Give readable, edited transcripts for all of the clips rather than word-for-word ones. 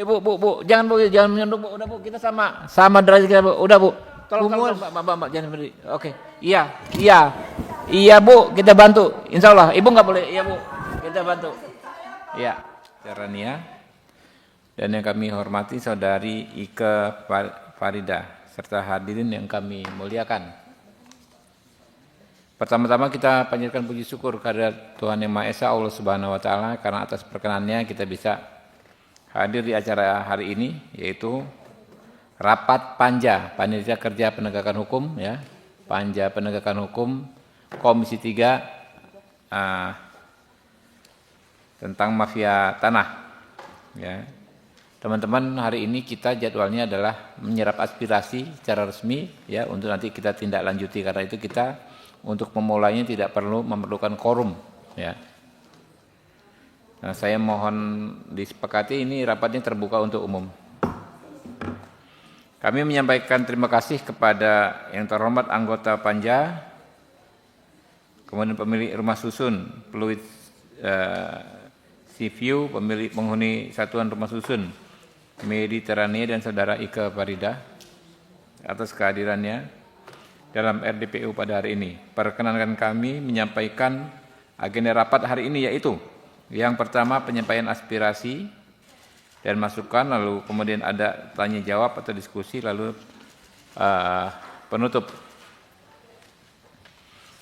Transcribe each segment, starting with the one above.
Bu, jangan menyunduk Bu, udah Bu, kita sama derajat kita Bu, udah Bu. Tolong Mbak, jangan berdiri. Oke, iya Bu, kita bantu. Insya Allah, Ibu nggak boleh, iya Bu, kita bantu. Iya, Rania. Dan yang kami hormati Saudari Ike Farida serta hadirin yang kami muliakan. Pertama-tama kita panjatkan puji syukur kepada Tuhan Yang Maha Esa Allah Subhanahu wa taala karena atas perkenannya kita bisa hadir di acara hari ini, yaitu rapat Panja Panitia Kerja Penegakan Hukum, ya, Panja Penegakan Hukum Komisi 3 tentang mafia tanah, ya. Teman-teman, hari ini kita jadwalnya adalah menyerap aspirasi secara resmi, ya, untuk nanti kita tindak lanjuti. Karena itu kita untuk memulainya tidak memerlukan quorum, ya. Nah, saya mohon disepakati ini rapatnya terbuka untuk umum. Kami menyampaikan terima kasih kepada yang terhormat anggota Panja, kemudian pemilik rumah susun, Pluit Seaview, pemilik penghuni Satuan Rumah Susun Mediterania dan Saudara Ike Farida atas kehadirannya dalam RDPU pada hari ini. Perkenankan kami menyampaikan agenda rapat hari ini, yaitu yang pertama penyampaian aspirasi dan masukan, lalu kemudian ada tanya jawab atau diskusi, lalu penutup.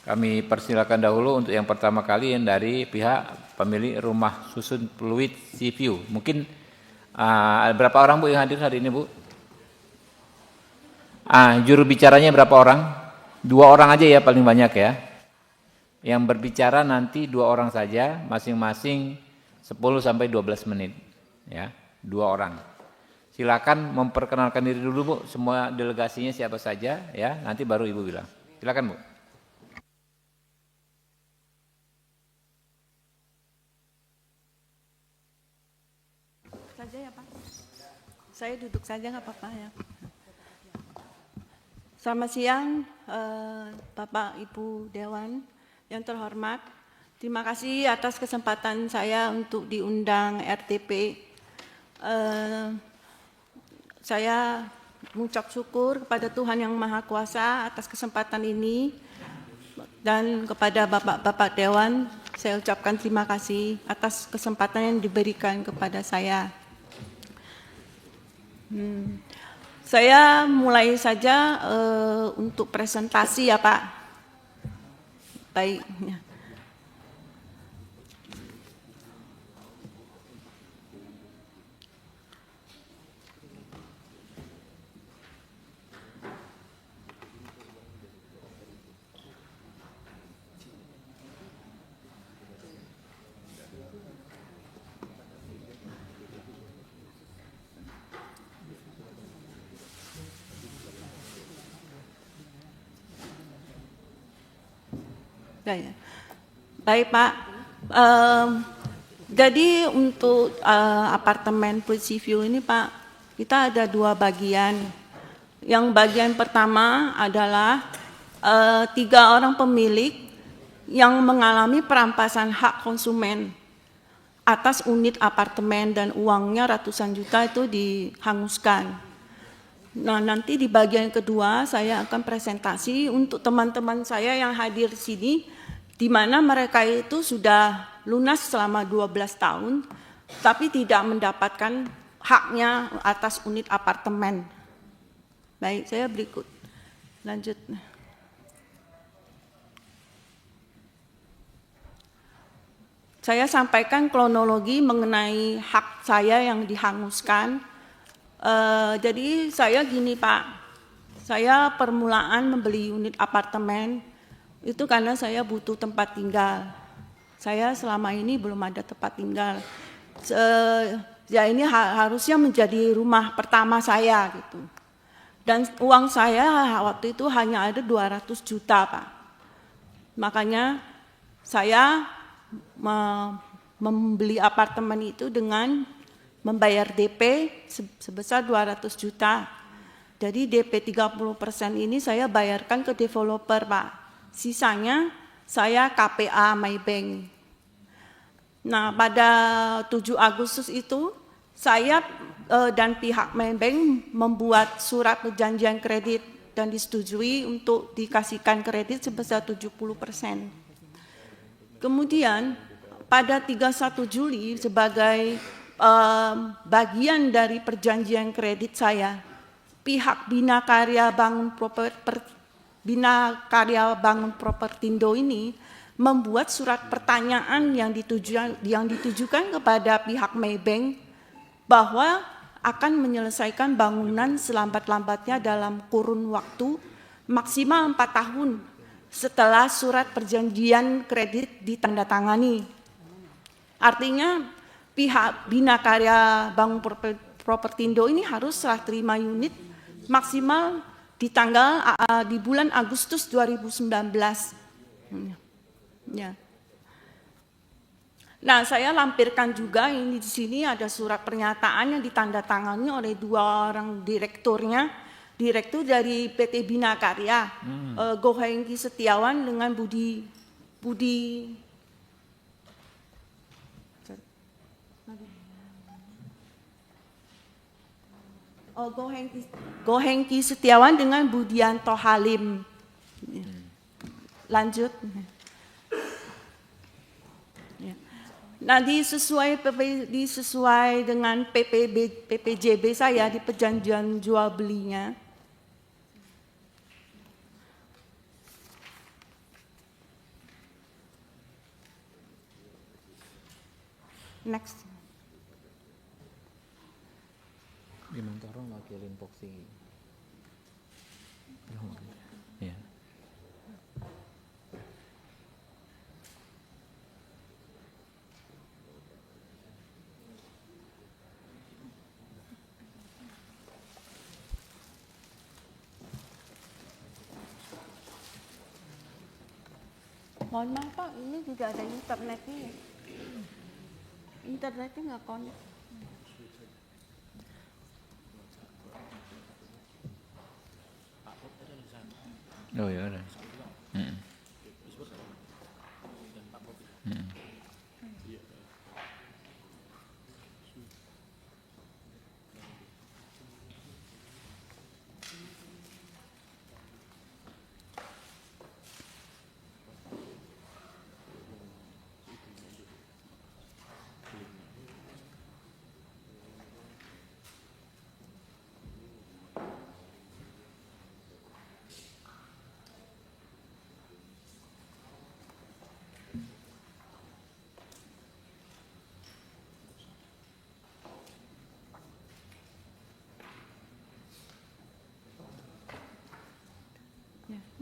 Kami persilakan dahulu untuk yang pertama kali yang dari pihak pemilik rumah susun Pluit Seaview. Mungkin berapa orang Bu yang hadir hari ini Bu? Juru bicaranya berapa orang? 2 orang aja ya paling banyak ya. Yang berbicara nanti 2 orang saja, masing-masing 10-12 menit. Ya, 2 orang. Silakan memperkenalkan diri dulu Bu, semua delegasinya siapa saja ya, nanti baru Ibu bilang. Silakan Bu. Saja ya Pak. Saya duduk saja nggak apa-apa ya. Selamat siang Bapak Ibu Dewan yang terhormat. Terima kasih atas kesempatan saya untuk diundang RTP. Saya mengucap syukur kepada Tuhan Yang Maha Kuasa atas kesempatan ini, dan kepada Bapak-Bapak Dewan saya ucapkan terima kasih atas kesempatan yang diberikan kepada saya. Saya mulai saja untuk presentasi ya Pak. Baik. Baik Pak, jadi untuk apartemen Pluit Seaview ini Pak, kita ada 2 bagian. Yang bagian pertama adalah 3 orang pemilik yang mengalami perampasan hak konsumen atas unit apartemen dan uangnya ratusan juta itu dihanguskan. Nah, nanti di bagian kedua saya akan presentasi untuk teman-teman saya yang hadir di sini, di mana mereka itu sudah lunas selama 12 tahun, tapi tidak mendapatkan haknya atas unit apartemen. Baik, saya berikut. Lanjut. Saya sampaikan kronologi mengenai hak saya yang dihanguskan. Jadi saya gini Pak, saya permulaan membeli unit apartemen itu karena saya butuh tempat tinggal. Saya selama ini belum ada tempat tinggal. Ya ini harusnya menjadi rumah pertama saya gitu. Dan uang saya waktu itu hanya ada 200 juta Pak. Makanya saya membeli apartemen itu dengan membayar DP sebesar 200 juta. Jadi DP 30% ini saya bayarkan ke developer Pak. Sisanya saya KPA Maybank. Nah pada 7 Agustus itu saya dan pihak Maybank membuat surat perjanjian kredit dan disetujui untuk dikasihkan kredit sebesar 70%. Kemudian pada 31 Juli sebagai bagian dari perjanjian kredit saya, pihak Bina Karya Bangun Propertindo ini membuat surat pertanyaan yang ditujukan kepada pihak Maybank bahwa akan menyelesaikan bangunan selambat-lambatnya dalam kurun waktu maksimal 4 tahun setelah surat perjanjian kredit ditandatangani. Artinya pihak Bina Karya Bangun Propertindo ini harus serah terima unit maksimal di bulan Agustus 2019. Ya. Nah, saya lampirkan juga ini di sini ada surat pernyataan yang ditandatangani oleh 2 orang direkturnya, direktur dari PT Bina Karya, Gohengki Setiawan dengan Budi Gohengki Setiawan dengan Budianto Halim. Lanjut. Nah, disesuai dengan PPJB saya di perjanjian jual belinya. Next. Bimantoro wakilin Poksi. Ya. Mohon maaf Pak, ini juga ada internetnya. Internetnya nggak connect. Oh ya udah.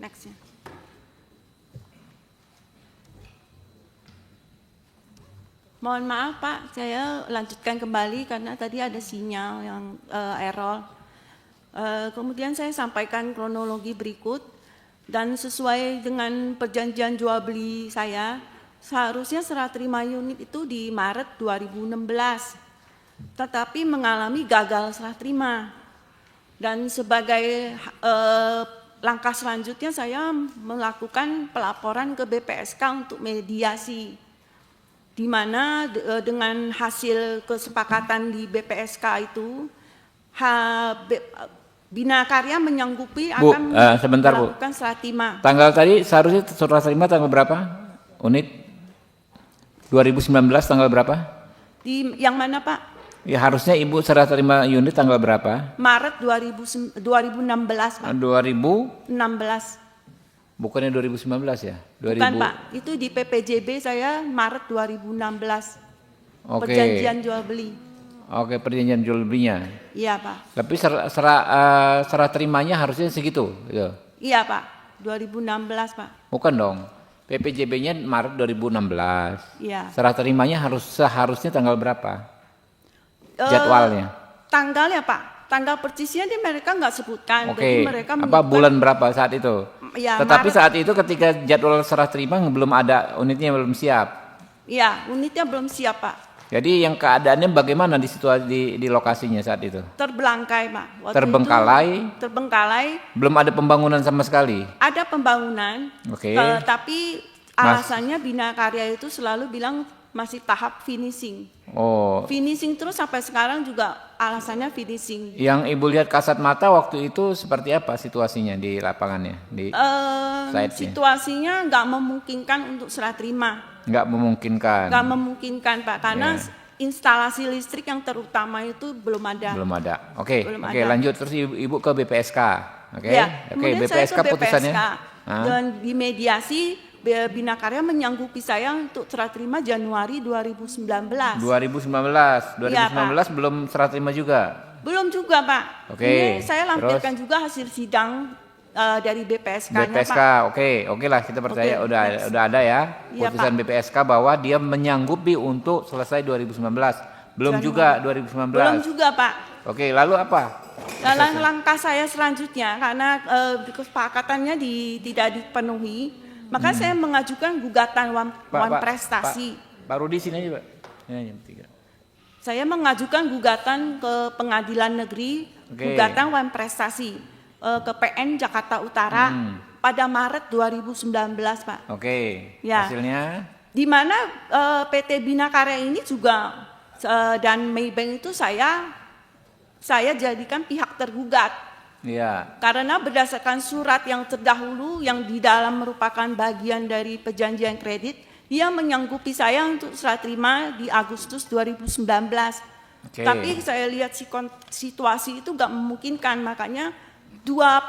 Next ya. Mohon maaf Pak, saya lanjutkan kembali karena tadi ada sinyal yang error. Kemudian saya sampaikan kronologi berikut dan sesuai dengan perjanjian jual beli saya, seharusnya serah terima unit itu di Maret 2016, tetapi mengalami gagal serah terima. Dan sebagai langkah selanjutnya saya melakukan pelaporan ke BPSK untuk mediasi, di mana dengan hasil kesepakatan di BPSK itu Bina Karya menyanggupi akan melakukan serah terima. Tanggal tadi seharusnya serah terima tanggal berapa? Unit 2019 tanggal berapa? Di yang mana Pak? Ya harusnya Ibu serah terima unit tanggal berapa? Maret 2016 Pak. 2016. Bukannya 2019 ya? Bukan Pak, itu di PPJB saya Maret 2016. Oke. Perjanjian jual beli. Oke, perjanjian jual belinya. Iya Pak. Tapi serah terimanya harusnya segitu, gitu. Iya Pak, 2016 Pak. Bukan dong. PPJB-nya Maret 2016. Iya. Serah terimanya seharusnya tanggal berapa? Jadwalnya. Tanggalnya Pak, tanggal persisnya mereka nggak sebutkan. Oke. Jadi mereka bulan berapa saat itu? Ya, tetapi Maret. saat itu ketika jadwal serah terima belum ada, unitnya belum siap. Iya, unitnya belum siap Pak. Jadi yang keadaannya bagaimana di situasi di lokasinya saat itu? Terbelangkai Pak. Waktu Terbengkalai? Itu, terbengkalai. Belum ada pembangunan sama sekali? Ada pembangunan. Oke. Tapi alasannya Bina Karya itu selalu bilang masih tahap finishing. Oh, Finishing terus sampai sekarang juga alasannya finishing. yang Ibu lihat kasat mata waktu itu seperti apa situasinya di lapangannya? Di site-nya? Situasinya nggak memungkinkan untuk serah terima. Nggak memungkinkan. Nggak memungkinkan Pak, karena Ya. instalasi listrik yang terutama itu belum ada. Belum ada. Oke, Belum oke, ada. lanjut terus Ibu ke BPSK. Oke. Ya, Oke, kemudian saya BPSK ke putusannya. BPSK Hah? dan di mediasi Bina Karya menyanggupi saya untuk serah terima Januari 2019. 2019 Iya, Pak. belum serah terima juga. Belum juga Pak. Oke, Ini saya lampirkan juga hasil sidang dari BPSK-nya BPSK, Pak. oke lah kita percaya Oke, udah next. ada ya Iya, putusan Pak. BPSK bahwa dia menyanggupi untuk selesai 2019. Belum Januari. juga 2019. Belum juga Pak. Oke, lalu apa? Langkah saya selanjutnya karena kesepakatannya tidak dipenuhi, maka saya mengajukan gugatan wan prestasi. Pak Rudi sini aja, Pak. Ini aja, 3. Saya mengajukan gugatan ke Pengadilan Negeri, Oke. gugatan wan prestasi ke PN Jakarta Utara pada Maret 2019, Pak. Oke. Ya. Hasilnya Di mana PT Bina Karya ini juga dan Maybank itu saya jadikan pihak tergugat. iya. Karena berdasarkan surat yang terdahulu yang di dalam merupakan bagian dari perjanjian kredit, dia menyanggupi saya untuk serah terima di Agustus 2019. Oke. Tapi saya lihat situasi itu nggak memungkinkan, makanya dua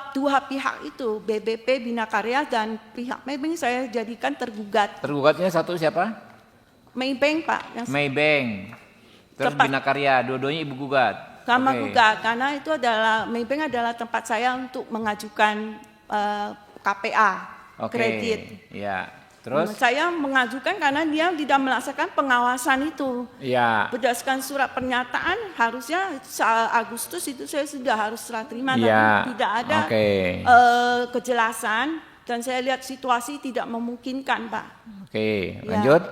pihak itu, BBP Bina Karya dan pihak Maybank saya jadikan tergugat. Tergugatnya satu siapa? Maybank Pak, yang Maybank. Terus Tepat. Bina Karya, dua-duanya Ibu gugat. sama Oke. gugat, karena itu adalah Maybank adalah tempat saya untuk mengajukan KPA Oke. kredit. Iya. Terus? Saya mengajukan karena dia tidak melaksanakan pengawasan itu. Iya. Berdasarkan surat pernyataan harusnya Agustus itu saya sudah harus serah terima, Iya. tapi tidak ada Oke. kejelasan dan saya lihat situasi tidak memungkinkan, Pak. Oke, Ya. lanjut.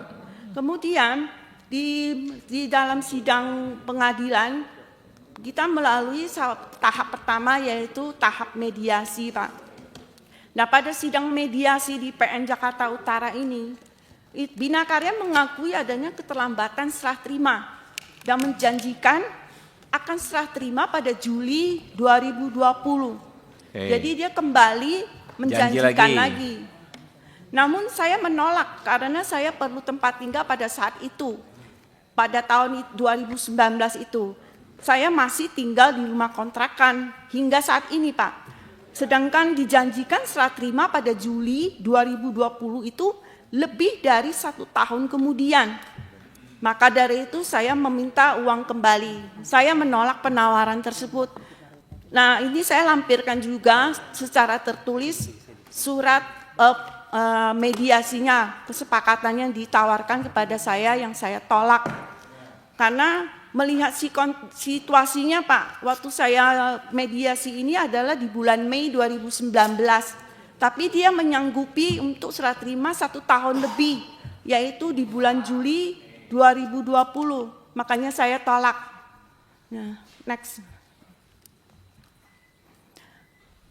Kemudian di dalam sidang pengadilan kita melalui tahap pertama yaitu tahap mediasi, Pak. Nah, pada sidang mediasi di PN Jakarta Utara ini, Bina Karya mengakui adanya keterlambatan serah terima dan menjanjikan akan serah terima pada Juli 2020. Oke. Jadi dia kembali menjanjikan Janji lagi. Namun saya menolak karena saya perlu tempat tinggal pada saat itu. Pada tahun 2019 itu. Saya masih tinggal di rumah kontrakan hingga saat ini, Pak. Sedangkan dijanjikan serah terima pada Juli 2020 itu lebih dari 1 tahun kemudian. Maka dari itu saya meminta uang kembali. Saya menolak penawaran tersebut. Nah, ini saya lampirkan juga secara tertulis surat mediasinya, kesepakatannya ditawarkan kepada saya yang saya tolak. Karena melihat situasinya, Pak, waktu saya mediasi ini adalah di bulan Mei 2019. Tapi dia menyanggupi untuk serah terima 1 tahun lebih, yaitu di bulan Juli 2020. Makanya saya tolak. Nah, next.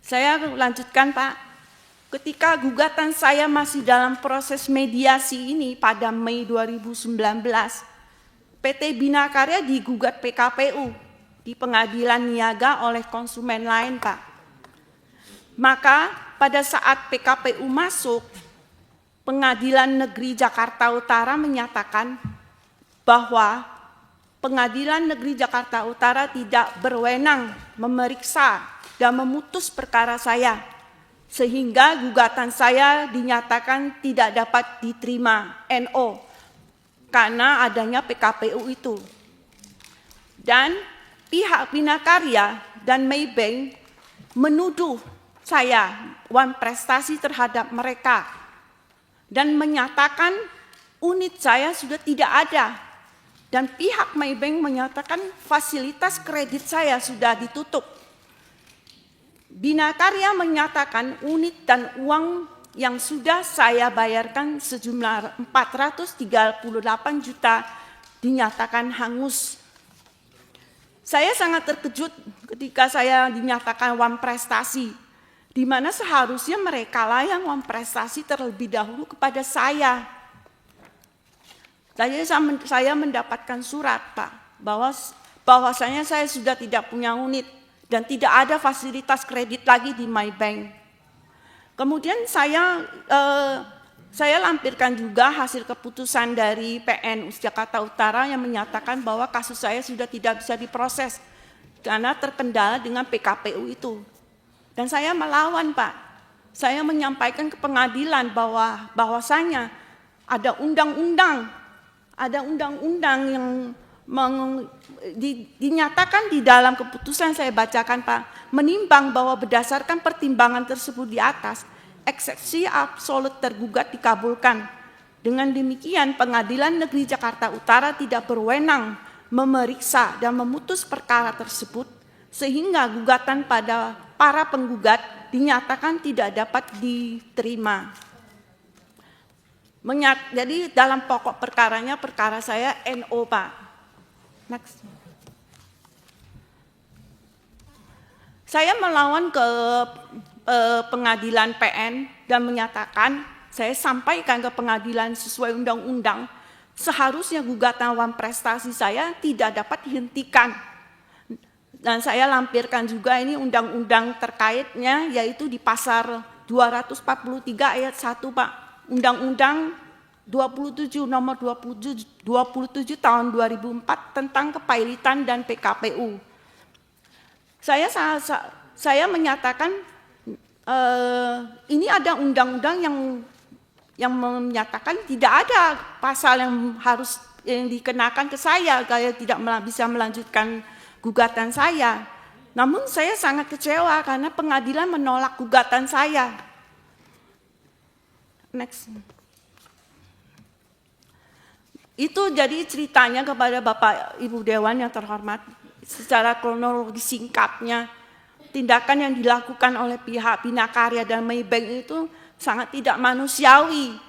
Saya lanjutkan, Pak. Ketika gugatan saya masih dalam proses mediasi ini pada Mei 2019, PT Bina Karya digugat PKPU di pengadilan niaga oleh konsumen lain, Pak. Maka pada saat PKPU masuk, Pengadilan Negeri Jakarta Utara menyatakan bahwa Pengadilan Negeri Jakarta Utara tidak berwenang memeriksa dan memutus perkara saya, sehingga gugatan saya dinyatakan tidak dapat diterima NO karena adanya PKPU itu. Dan pihak Bina Karya dan Maybank menuduh saya wan prestasi terhadap mereka dan menyatakan unit saya sudah tidak ada. Dan pihak Maybank menyatakan fasilitas kredit saya sudah ditutup. Bina Karya menyatakan unit dan uang yang sudah saya bayarkan sejumlah 438 juta dinyatakan hangus. Saya sangat terkejut ketika saya dinyatakan wan prestasi, di mana seharusnya mereka lah yang wan prestasi terlebih dahulu kepada saya. Saya mendapatkan surat, Pak, bahwasanya saya sudah tidak punya unit dan tidak ada fasilitas kredit lagi di MyBank. Kemudian saya lampirkan juga hasil keputusan dari PN Jakarta Utara yang menyatakan bahwa kasus saya sudah tidak bisa diproses karena terkendala dengan PKPU itu. Dan saya melawan, Pak. Saya menyampaikan ke pengadilan bahwasanya ada undang-undang yang dinyatakan di dalam keputusan saya bacakan, Pak, menimbang bahwa berdasarkan pertimbangan tersebut di atas, eksepsi absolut tergugat dikabulkan. Dengan demikian, Pengadilan Negeri Jakarta Utara tidak berwenang memeriksa dan memutus perkara tersebut, sehingga gugatan pada para penggugat dinyatakan tidak dapat diterima. Jadi dalam pokok perkaranya, perkara saya NO, Pak. Next. Saya melawan ke pengadilan PN dan menyatakan, saya sampaikan ke pengadilan sesuai undang-undang, seharusnya gugatan wan prestasi saya tidak dapat dihentikan. Dan saya lampirkan juga ini undang-undang terkaitnya, yaitu di pasar 243 ayat 1, Pak. Undang-undang 27 nomor 27 tahun 2004 tentang kepailitan dan PKPU. Saya menyatakan ini ada undang-undang yang menyatakan tidak ada pasal yang dikenakan ke saya tidak bisa melanjutkan gugatan saya. Namun saya sangat kecewa karena pengadilan menolak gugatan saya. Next. Itu jadi ceritanya kepada Bapak Ibu Dewan yang terhormat. Secara kronologi singkatnya, tindakan yang dilakukan oleh pihak Binakarya dan MyBank itu sangat tidak manusiawi.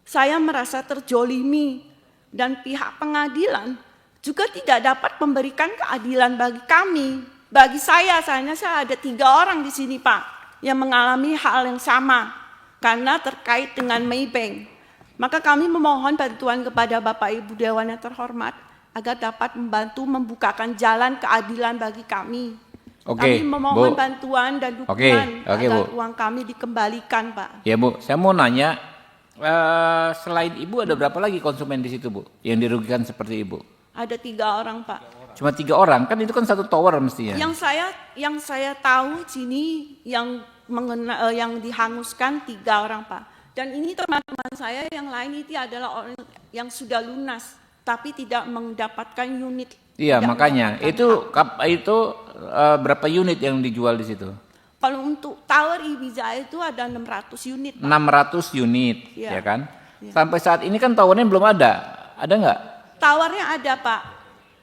Saya merasa terjolimi dan pihak pengadilan juga tidak dapat memberikan keadilan bagi kami. Bagi saya ada 3 orang di sini, Pak, yang mengalami hal yang sama karena terkait dengan MyBank. Maka kami memohon bantuan kepada Bapak Ibu Dewan yang terhormat agar dapat membantu membukakan jalan keadilan bagi kami. Kami memohon bantuan dan dukungan agar uang kami dikembalikan, Pak. Ya, Bu, saya mau nanya, selain Ibu ada berapa lagi konsumen di situ, Bu, yang dirugikan seperti Ibu? Ada 3 orang, Pak. Cuma 3 orang, kan itu kan satu tower mestinya. Yang saya tahu sini yang dihanguskan 3 orang, Pak. Dan ini teman-teman saya yang lain itu adalah orang yang sudah lunas, tapi tidak mendapatkan unit. Iya, makanya itu berapa unit yang dijual di situ? Kalau untuk Tower Ibiza itu ada 600 unit, Pak. 600 unit, ya kan? Ya. Sampai saat ini kan towernya belum ada nggak? Towernya ada, Pak.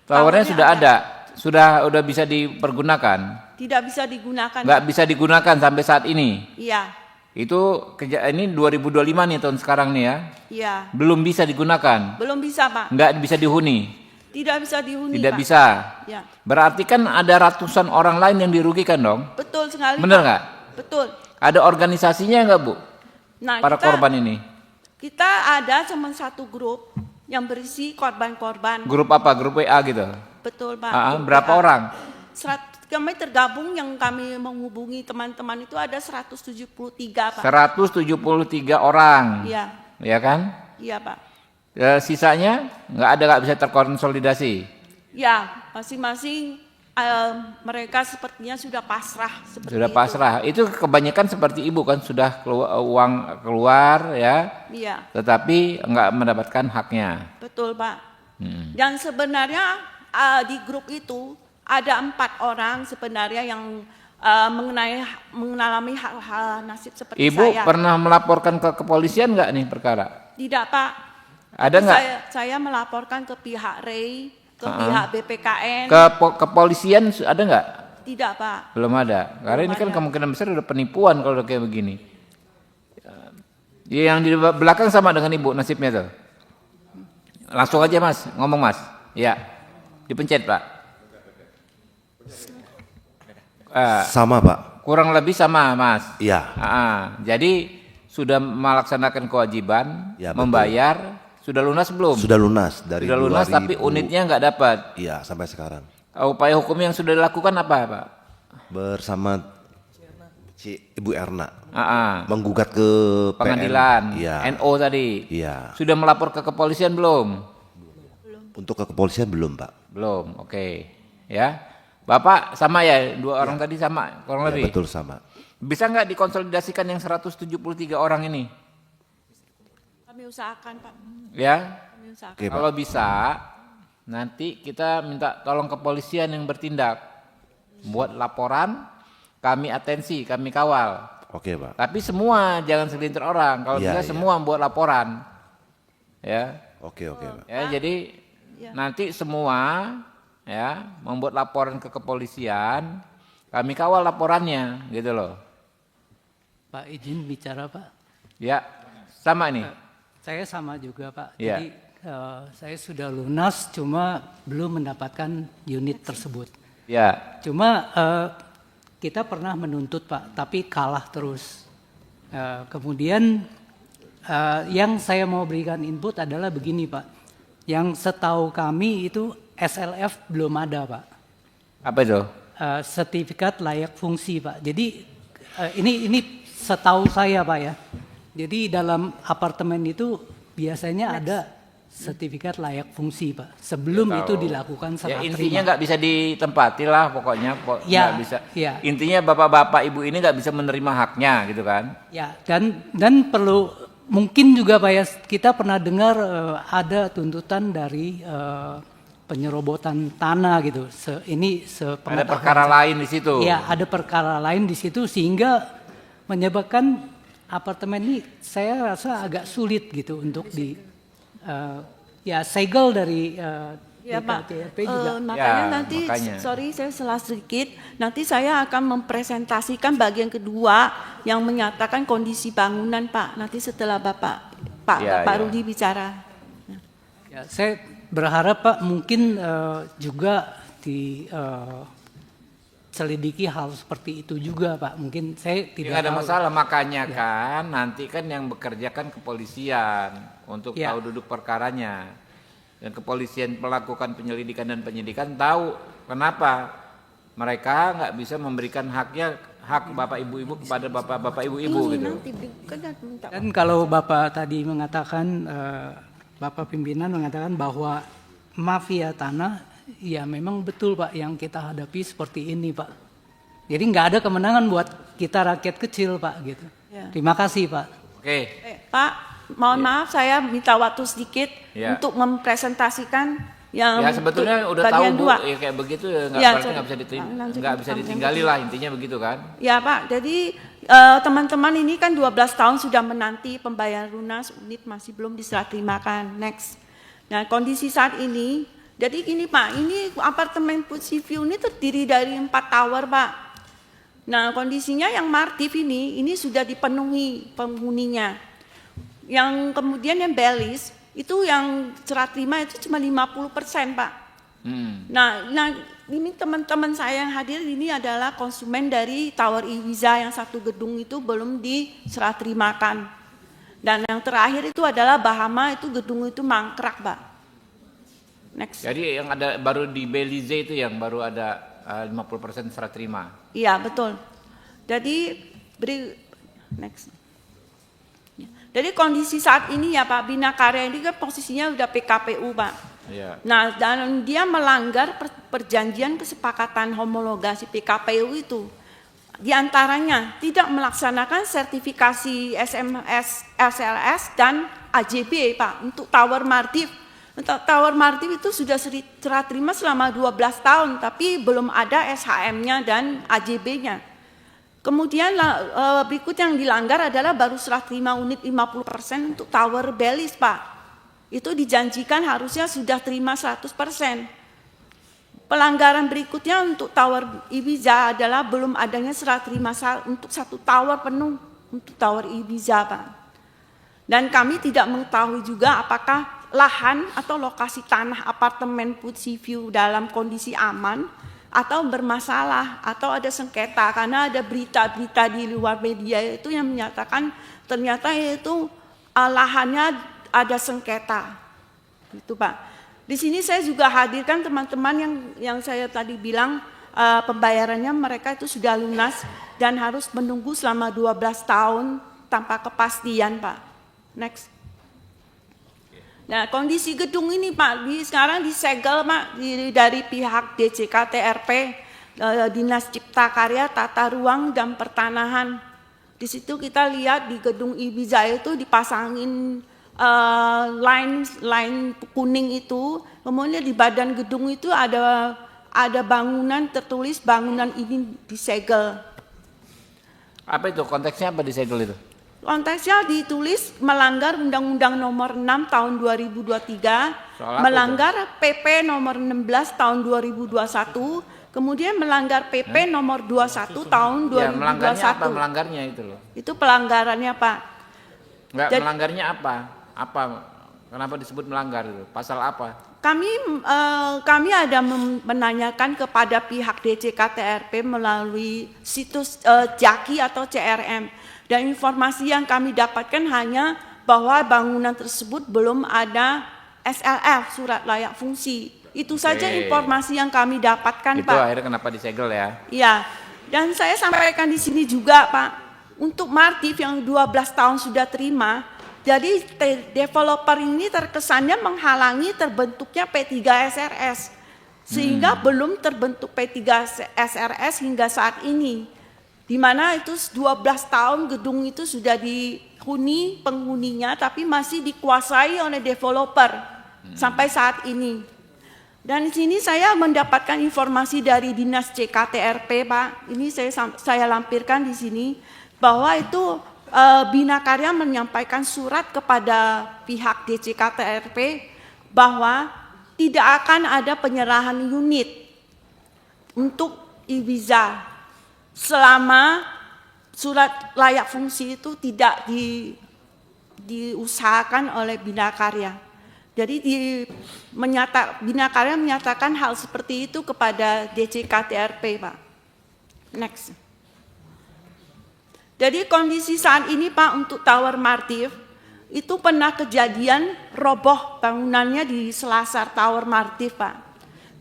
Towernya sudah ada, sudah bisa dipergunakan. Tidak bisa digunakan. Nggak bisa digunakan sampai saat ini. Iya. Itu ini 2025 nih tahun sekarang nih ya. Iya. Belum bisa digunakan. Belum bisa, Pak. Nggak bisa dihuni. Tidak bisa dihuni, Tidak Pak. bisa. Ya. Berarti kan ada ratusan orang lain yang dirugikan dong. Betul sekali. Benar nggak? Betul. Ada organisasinya nggak, Bu? Nah, para korban ini. Kita ada cuma satu grup yang berisi korban-korban. Grup apa? Grup WA gitu? Betul, Pak. Berapa WA. orang? Kami tergabung yang kami menghubungi teman-teman itu ada 173, Pak. 173 orang. Iya. Iya kan? Iya, Pak. Sisanya nggak bisa terkonsolidasi. Ya, masing-masing mereka sepertinya sudah pasrah. Sudah pasrah. Itu kebanyakan seperti Ibu kan sudah uang keluar ya. Iya. Tetapi nggak mendapatkan haknya. Betul, Pak. Dan sebenarnya di grup itu ada 4 orang sebenarnya yang mengalami hal nasib seperti Ibu saya. Ibu pernah melaporkan ke kepolisian nggak nih perkara? Tidak, Pak. Ada nggak? Saya melaporkan ke pihak REI, ke pihak BPKN. Ke kepolisian ada nggak? Tidak, Pak. Belum ada. Karena ini kan kemungkinan besar udah penipuan kalau kayak begini. Ya, yang di belakang sama dengan Ibu nasibnya tuh. Langsung aja Mas, ngomong Mas. Ya, dipencet Pak. Sama Pak. Kurang lebih sama Mas. Iya. Jadi sudah melaksanakan kewajiban, ya, membayar, Sudah lunas belum? Sudah lunas dari Sudah lunas 2000. tapi unitnya nggak dapat. Iya, sampai sekarang. Upaya hukum yang sudah dilakukan apa, Pak? Bersama Ibu Erna menggugat ke Pengadilan, Iya. NO tadi. Iya. Sudah melapor ke kepolisian belum? Untuk ke kepolisian belum, Pak. Belum, oke. Ya, Bapak sama ya, dua orang tadi sama, kurang Ya, lebih. betul sama. Bisa nggak dikonsolidasikan yang 173 orang ini? Kami usahakan, Pak. Ya, Kami usahakan. Oke, Pak. kalau bisa, nanti kita minta tolong kepolisian yang bertindak. Buat laporan, kami atensi, kami kawal. Oke, Pak. Tapi semua, jangan segelintir orang. Kalau Iya, bisa iya. semua buat laporan. Ya, Oke, Pak. ya jadi nanti semua ya membuat laporan ke kepolisian, kami kawal laporannya, gitu loh. Pak izin bicara Pak. Ya, sama nih. Saya sama juga Pak. Ya. Jadi saya sudah lunas cuma belum mendapatkan unit tersebut. Ya, Cuma kita pernah menuntut Pak, tapi kalah terus. Kemudian yang saya mau berikan input adalah begini Pak. Yang setahu kami itu SLF belum ada Pak. apa itu? Sertifikat layak fungsi Pak. Jadi ini setahu saya Pak ya. Jadi dalam apartemen itu biasanya ada sertifikat layak fungsi Pak. Sebelum itu dilakukan serah Ya, terima. intinya nggak bisa ditempati lah pokoknya. Ya, Nggak bisa. ya. Intinya bapak-bapak ibu ini nggak bisa menerima haknya, gitu kan? Ya, dan perlu mungkin juga Pak ya, kita pernah dengar ada tuntutan dari penyerobotan tanah gitu. Ada perkara lain di situ. Ya, ada perkara lain di situ sehingga menyebabkan apartemen ini saya rasa agak sulit gitu untuk ya segel dari Ya Pak, DKTRP juga. makanya Ya, nanti, makanya. sorry saya salah sedikit, nanti saya akan mempresentasikan bagian kedua yang menyatakan kondisi bangunan Pak, nanti setelah Pak Ya, ya. Rudi bicara. Ya, saya berharap Pak mungkin juga selidiki hal seperti itu juga Pak. Mungkin saya Tidak tidak ada tahu. masalah, makanya kan nanti kan yang bekerja kan kepolisian untuk Ya. tahu duduk perkaranya. Dan kepolisian melakukan penyelidikan dan penyidikan tahu kenapa mereka nggak bisa memberikan hak bapak ibu-ibu kepada bapak ibu-ibu Ini gitu. nanti kan minta. Dan kalau Bapak tadi mengatakan, Bapak pimpinan mengatakan bahwa mafia tanah, ya memang betul Pak yang kita hadapi seperti ini Pak. Jadi nggak ada kemenangan buat kita rakyat kecil Pak gitu. Ya. Terima kasih Pak. Oke, Pak, mohon maaf saya minta waktu sedikit Ya. untuk mempresentasikan yang ya sebetulnya untuk udah tahu bagian Bu, dua. ya kayak begitu ya nggak Ya, berarti sorry. nggak bisa Lanjut, nggak bisa Pak. ditinggali lah, intinya begitu kan? Ya Pak, jadi teman-teman ini kan 12 tahun sudah menanti pembayaran lunas, unit masih belum diserah terimakan. Next. Nah kondisi saat ini, jadi gini Pak, ini apartemen Pussy View ini terdiri dari 4 tower Pak. Nah kondisinya yang Martif ini sudah dipenuhi penghuninya. Yang kemudian yang Belis, itu yang serah terima itu cuma 50% Pak. Nah ini teman-teman saya yang hadir ini adalah konsumen dari Tower Ibiza yang satu gedung itu belum diserah terimakan. Dan yang terakhir itu adalah Bahama, itu gedung itu mangkrak Pak. Next. Jadi yang ada baru di Belize itu yang baru ada 50% serah terima. Iya betul. Jadi next. Jadi kondisi saat ini ya Pak, Bina Karya ini kan posisinya udah PKPU Pak. Iya. Nah, dan dia melanggar perjanjian kesepakatan homologasi PKPU itu. Di antaranya tidak melaksanakan sertifikasi SMS, SLS dan AJB Pak untuk Tower Martif. Untuk Tower Martif itu sudah serah terima selama 12 tahun tapi belum ada SHM-nya dan AJB-nya. Kemudian berikut yang dilanggar adalah baru serah terima unit 50% untuk Tower Belis Pak. Itu dijanjikan harusnya sudah terima 100%. Pelanggaran berikutnya untuk Tower Ibiza adalah belum adanya serah terima untuk satu tower penuh untuk Tower Ibiza Pak. Dan kami tidak mengetahui juga apakah lahan atau lokasi tanah apartemen Pussy View dalam kondisi aman atau bermasalah atau ada sengketa, karena ada berita-berita di luar media itu yang menyatakan ternyata itu lahannya ada sengketa. Itu Pak. Di sini saya juga hadirkan teman-teman yang saya tadi bilang pembayarannya mereka itu sudah lunas dan harus menunggu selama 12 tahun tanpa kepastian Pak. Next. Nah, kondisi gedung ini Pak, sekarang disegel Pak dari pihak DCK TRP, Dinas Cipta Karya, Tata Ruang dan Pertanahan. Di situ kita lihat di gedung Ibiza itu dipasangin line kuning itu, kemudian di badan gedung itu ada bangunan tertulis bangunan ini disegel. Apa itu konteksnya, apa disegel itu? Konteksnya ditulis melanggar Undang-Undang Nomor 6 Tahun 2023, melanggar PP Nomor 16 Tahun 2021, kemudian melanggar PP Nomor 21 Tahun 2021. Ya, melanggarnya apa melanggarnya itu loh? Itu pelanggarannya Pak. Enggak, melanggarnya apa? Apa? Kenapa disebut melanggar itu? Pasal apa? Kami ada menanyakan kepada pihak DCK TRP melalui situs Jaki atau CRM. Dan informasi yang kami dapatkan hanya bahwa bangunan tersebut belum ada SLF, surat layak fungsi. Itu saja informasi yang kami dapatkan, itu Pak. Itu akhirnya kenapa disegel ya? Iya. Dan saya sampaikan di sini juga, Pak, untuk Martif yang 12 tahun sudah terima, jadi developer ini terkesannya menghalangi terbentuknya P3 SRS. Sehingga belum terbentuk P3 SRS hingga saat ini. Di mana itu 12 tahun gedung itu sudah dihuni penghuninya tapi masih dikuasai oleh developer sampai saat ini. Dan di sini saya mendapatkan informasi dari Dinas CKTRP, Pak. Ini saya lampirkan di sini bahwa itu Bina Karya menyampaikan surat kepada pihak DCKTRP bahwa tidak akan ada penyerahan unit untuk Ibiza selama surat layak fungsi itu tidak diusahakan oleh Bina Karya. Jadi Bina Karya menyatakan hal seperti itu kepada DCKTRP, Pak. Next. Jadi kondisi saat ini, Pak, untuk Tower Martif itu pernah kejadian roboh bangunannya di Selasar Tower Martif, Pak.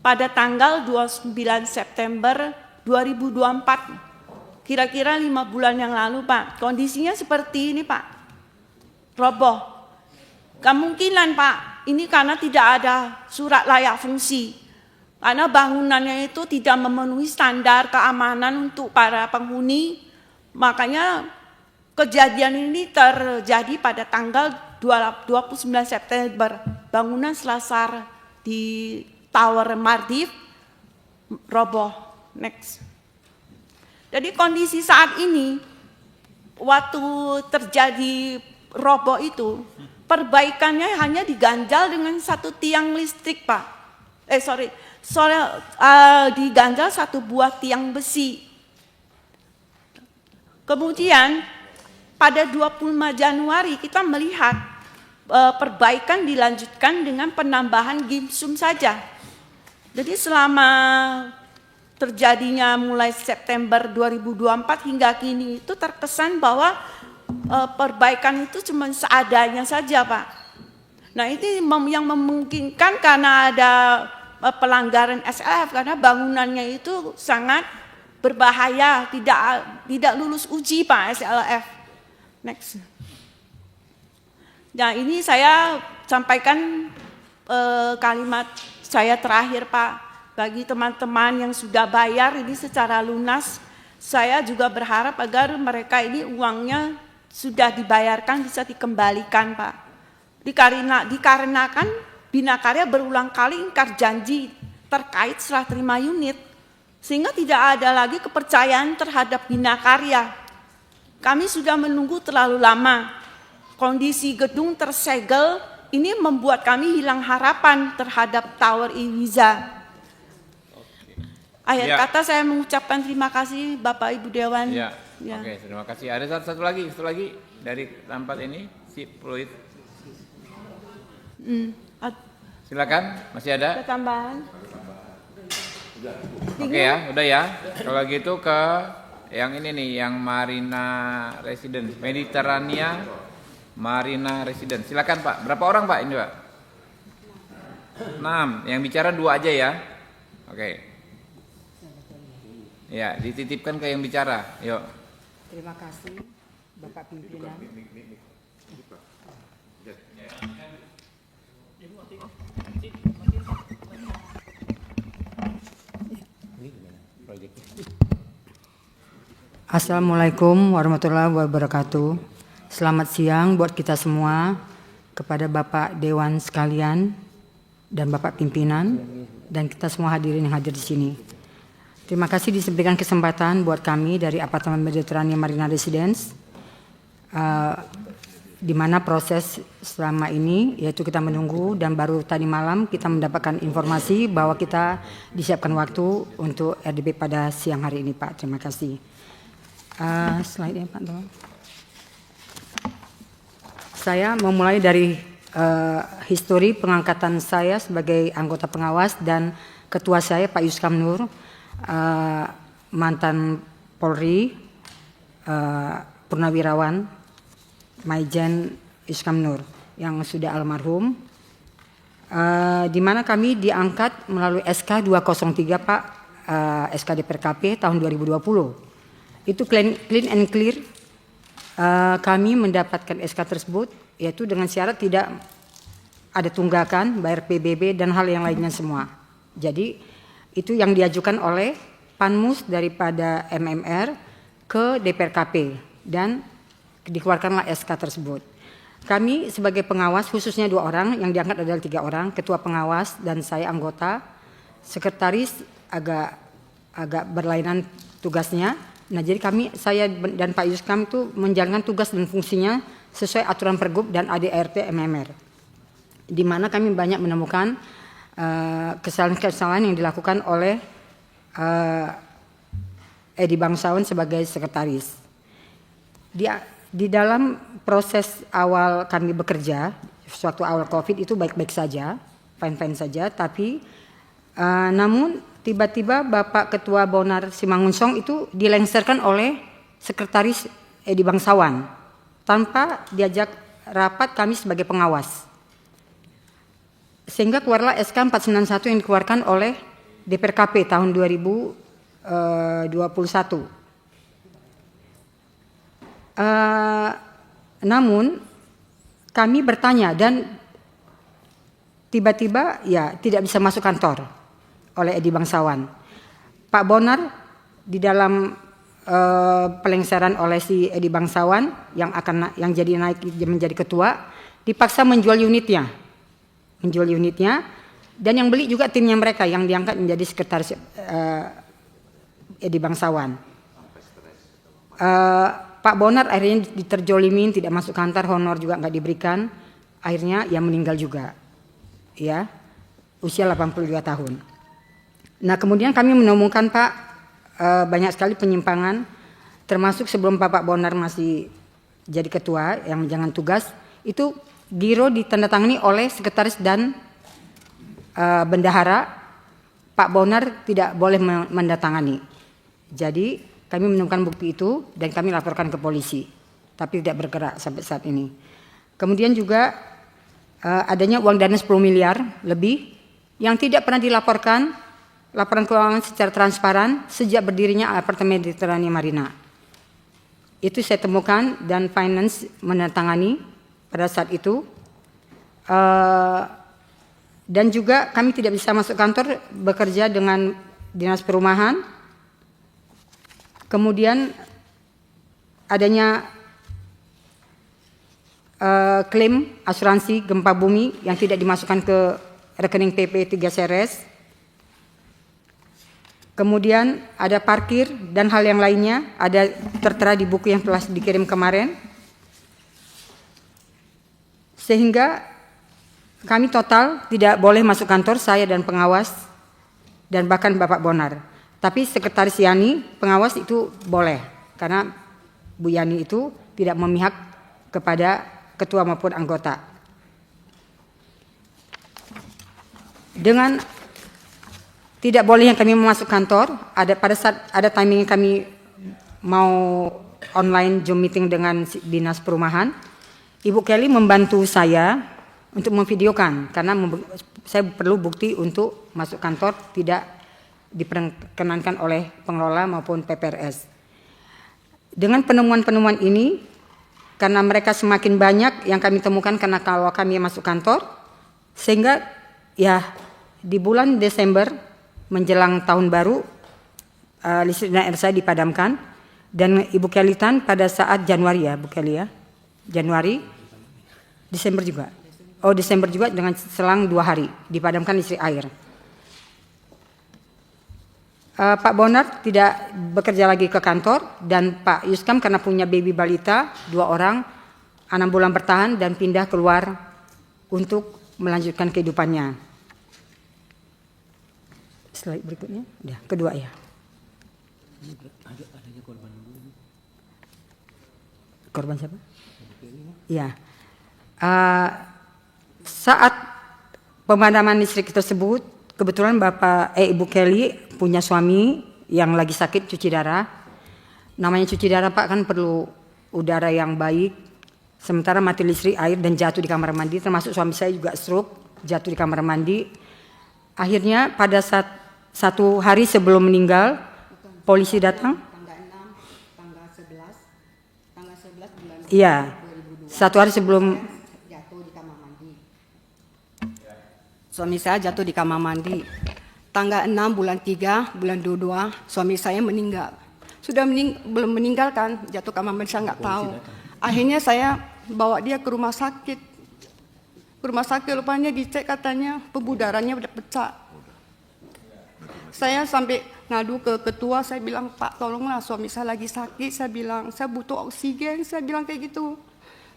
Pada tanggal 29 September 2024. Kira-kira 5 bulan yang lalu, Pak. Kondisinya seperti ini, Pak. Roboh. Kemungkinan, Pak, ini karena tidak ada surat layak fungsi. Karena bangunannya itu tidak memenuhi standar keamanan untuk para penghuni. Makanya kejadian ini terjadi pada tanggal 29 September. Bangunan Selasar di Tower Martif roboh. Next. Jadi kondisi saat ini, waktu terjadi roboh itu, perbaikannya hanya diganjal dengan satu tiang listrik, Pak. Diganjal satu buah tiang besi. Kemudian pada 25 Januari kita melihat perbaikan dilanjutkan dengan penambahan gimsum saja. Jadi selama terjadinya mulai September 2024 hingga kini itu terkesan bahwa perbaikan itu cuma seadanya saja, Pak. Nah, ini yang memungkinkan karena ada pelanggaran SLF karena bangunannya itu sangat berbahaya, tidak lulus uji, Pak, SLF. Next. Nah, ini saya sampaikan kalimat saya terakhir, Pak. Bagi teman-teman yang sudah bayar ini secara lunas, saya juga berharap agar mereka ini uangnya sudah dibayarkan bisa dikembalikan, Pak. Dikarenakan Bina Karya berulang kali ingkar janji terkait serah terima unit, sehingga tidak ada lagi kepercayaan terhadap Bina Karya. Kami sudah menunggu terlalu lama. Kondisi gedung tersegel ini membuat kami hilang harapan terhadap Tower Ibiza. Akhir kata saya mengucapkan terima kasih Bapak Ibu Dewan. Ya. Oke, terima kasih. Ada satu lagi dari tempat ini, si Fluid. Silakan, masih ada? Tambahan. Oke ya, udah ya. Kalau gitu ke yang ini nih, yang Marina Residence, Mediterania Marina Residence. Silakan Pak. Berapa orang Pak ini Pak? 6. Yang bicara 2 aja ya. Oke. Ya, dititipkan ke yang bicara. Yuk. Terima kasih Bapak Pimpinan. Assalamualaikum warahmatullahi wabarakatuh. Selamat siang buat kita semua, kepada Bapak Dewan sekalian dan Bapak Pimpinan dan kita semua hadirin yang hadir di sini. Terima kasih diberikan kesempatan buat kami dari Apartemen Mediterania Marina Residence, di mana proses selama ini yaitu kita menunggu dan baru tadi malam kita mendapatkan informasi bahwa kita disiapkan waktu untuk RDP pada siang hari ini Pak. Terima kasih. Slide-nya Pak tolong. Saya memulai dari histori pengangkatan saya sebagai anggota pengawas dan ketua saya Pak Yuskam Nur, mantan Polri, Purnawirawan Maijen Yuskam Nur yang sudah almarhum, di mana kami diangkat melalui SK 203 Pak, SK DPRKP tahun 2020. Itu clean and clear. Kami mendapatkan SK tersebut yaitu dengan syarat tidak ada tunggakan, bayar PBB dan hal yang lainnya semua. Jadi itu yang diajukan oleh Panmus daripada MMR ke DPRKP dan dikeluarkanlah SK tersebut. Kami sebagai pengawas khususnya 2 orang, yang diangkat adalah 3 orang, ketua pengawas dan saya anggota, sekretaris agak berlainan tugasnya. Nah, jadi saya dan Pak Yuskam itu menjalankan tugas dan fungsinya sesuai aturan Pergub dan ADART MMR. Di mana kami banyak menemukan kesalahan-kesalahan yang dilakukan oleh Edi Bangsawan sebagai sekretaris. Di dalam proses awal kami bekerja, suatu awal COVID itu baik-baik saja, fine-fine saja, tapi namun tiba-tiba Bapak Ketua Bonar Simangunsong itu dilengsarkan oleh Sekretaris Edi Bangsawan tanpa diajak rapat kami sebagai pengawas. Sehingga keluarlah SK 491 yang dikeluarkan oleh DPRKP tahun 2021. Namun kami bertanya dan tiba-tiba ya tidak bisa masuk kantor oleh Edi Bangsawan. Pak Bonar di dalam pelengseran oleh si Edi Bangsawan yang jadi naik menjadi ketua dipaksa menjual unitnya dan yang beli juga timnya mereka yang diangkat menjadi sekretaris Edi Bangsawan. Pak Bonar akhirnya diterjolimin, tidak masuk kantor, honor juga nggak diberikan, akhirnya ia meninggal juga, ya, usia 82 tahun. Nah, kemudian kami menemukan Pak banyak sekali penyimpangan, termasuk sebelum Pak Bonar masih jadi ketua yang menjalankan tugas, itu giro ditandatangani oleh sekretaris dan bendahara. Pak Bonar tidak boleh mendatangani. Jadi kami menemukan bukti itu dan kami laporkan ke polisi, tapi tidak bergerak sampai saat ini. Kemudian juga adanya uang dana 10 miliar lebih yang tidak pernah dilaporkan laporan keuangan secara transparan sejak berdirinya Apartemen Mediterania Marina. Itu saya temukan dan finance menandatangani pada saat itu. Dan juga kami tidak bisa masuk kantor bekerja dengan dinas perumahan. Kemudian adanya klaim asuransi gempa bumi yang tidak dimasukkan ke rekening PP 3 Seres. Kemudian ada parkir dan hal yang lainnya, ada tertera di buku yang telah dikirim kemarin. Sehingga kami total tidak boleh masuk kantor, saya dan pengawas dan bahkan Bapak Bonar. Tapi Sekretaris Yani, pengawas itu boleh karena Bu Yani itu tidak memihak kepada ketua maupun anggota. Dengan tidak boleh yang kami masuk kantor, pada saat ada timing kami mau online Zoom meeting dengan dinas perumahan, Ibu Kelly membantu saya untuk memvideokan karena saya perlu bukti untuk masuk kantor tidak diperkenankan oleh pengelola maupun PPRS. Dengan penemuan-penemuan ini, karena mereka semakin banyak yang kami temukan karena kalau kami masuk kantor, sehingga ya di bulan Desember menjelang tahun baru listrik dan air saya dipadamkan, dan Ibu Kelly Tan pada saat Januari ya Bu Kelly ya, Januari, Desember juga. Oh Desember juga dengan selang 2 hari dipadamkan listrik air. Pak Bonar tidak bekerja lagi ke kantor dan Pak Yuskam karena punya baby balita 2 orang 6 bulan bertahan dan pindah keluar untuk melanjutkan kehidupannya. Slide berikutnya, ya, kedua ya. Korban siapa? Ya. Saat pemadaman listrik tersebut, kebetulan Ibu Kelly punya suami yang lagi sakit cuci darah. Namanya cuci darah Pak kan perlu udara yang baik. Sementara mati listrik, air dan jatuh di kamar mandi, termasuk suami saya juga stroke, jatuh di kamar mandi. Akhirnya pada saat 1 hari sebelum meninggal, polisi datang. Tanggal 11 bulan. Iya. 1 hari sebelum Jatuh di kamar mandi. Suami saya jatuh di kamar mandi. Tanggal 6 bulan 3 bulan 22 suami saya meninggal. Sudah belum meninggal kan, jatuh kamar mandi saya nggak tahu. Akhirnya saya bawa dia ke rumah sakit. Ke rumah sakit rupanya dicek katanya pembuluh darahnya udah pecah. Saya sampai ngadu ke ketua, saya bilang Pak tolonglah suami saya lagi sakit, saya bilang saya butuh oksigen, saya bilang kayak gitu.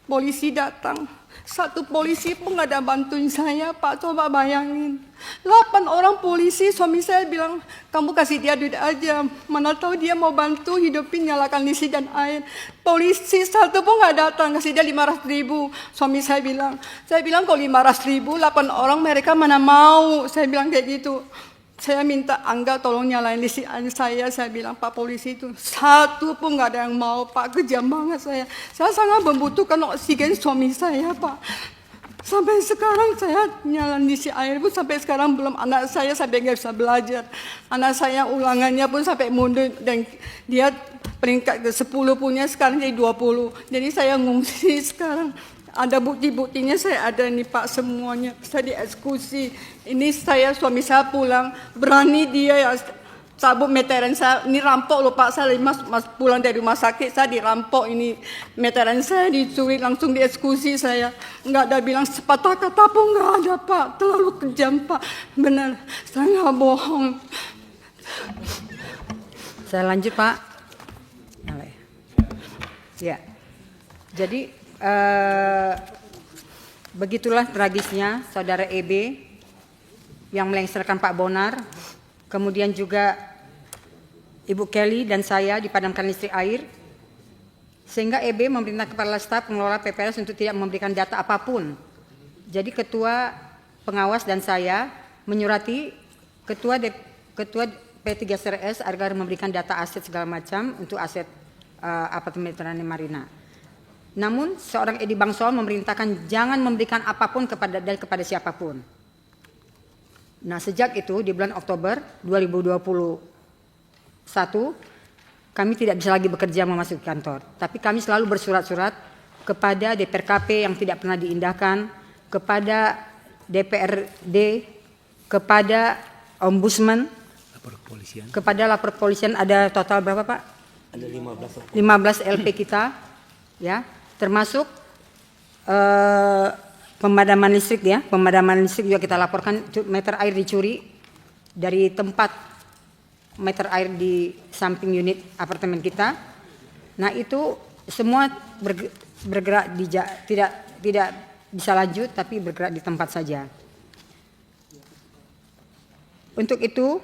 Polisi datang, 1 polisi pun nggak ada bantuin saya Pak, coba bayangin. 8 orang polisi, suami saya bilang kamu kasih dia duit aja, mana tahu dia mau bantu hidupin nyalakan listrik dan air. Polisi 1 pun nggak datang, kasih dia 500.000. Suami saya bilang kok 500.000, 8 orang mereka mana mau, saya bilang kayak gitu. Saya minta Angga tolong nyalain listrik saya bilang Pak polisi itu 1 pun nggak ada yang mau Pak, kejam banget saya sangat membutuhkan oksigen suami saya Pak. Sampai sekarang saya nyalain listrik air pun sampai sekarang belum, anak saya sampai nggak bisa belajar, anak saya ulangannya pun sampai mundur dan dia peringkat ke 10 punya sekarang jadi 20, jadi saya ngungsi sekarang. Ada bukti-buktinya saya ada nih Pak semuanya, saya dieksekusi. Ini suami saya pulang, berani dia ya cabut meteran saya, ini rampok loh Pak, saya pulang dari rumah sakit, saya dirampok ini, meteran saya dicuri, langsung dieksekusi saya. Nggak ada bilang sepatah kata pun nggak ada Pak, terlalu kejam Pak, benar, saya nggak bohong. Saya lanjut Pak. Ya, jadi begitulah tragisnya saudara EB yang melengsarkan Pak Bonar, kemudian juga Ibu Kelly dan saya dipadamkan listrik air, sehingga EB memerintah kepala staf pengelola PPRS untuk tidak memberikan data apapun. Jadi ketua pengawas dan saya menyurati ketua P3SRS agar memberikan data aset segala macam untuk aset apartemen Mediterania Marina. Namun seorang Edi Bangsol memerintahkan jangan memberikan apapun kepada siapapun. Nah sejak itu di bulan Oktober 2021 kami tidak bisa lagi bekerja memasuki kantor. Tapi kami selalu bersurat-surat kepada DPRKP yang tidak pernah diindahkan, kepada DPRD, kepada Ombudsman, kepada lapor polisian. Ada total berapa Pak? Ada 15 LP kita, ya. Termasuk pemadaman listrik ya, pemadaman listrik juga kita laporkan meter air dicuri dari tempat meter air di samping unit apartemen kita. Nah itu semua bergerak tidak bisa lanjut tapi bergerak di tempat saja. Untuk itu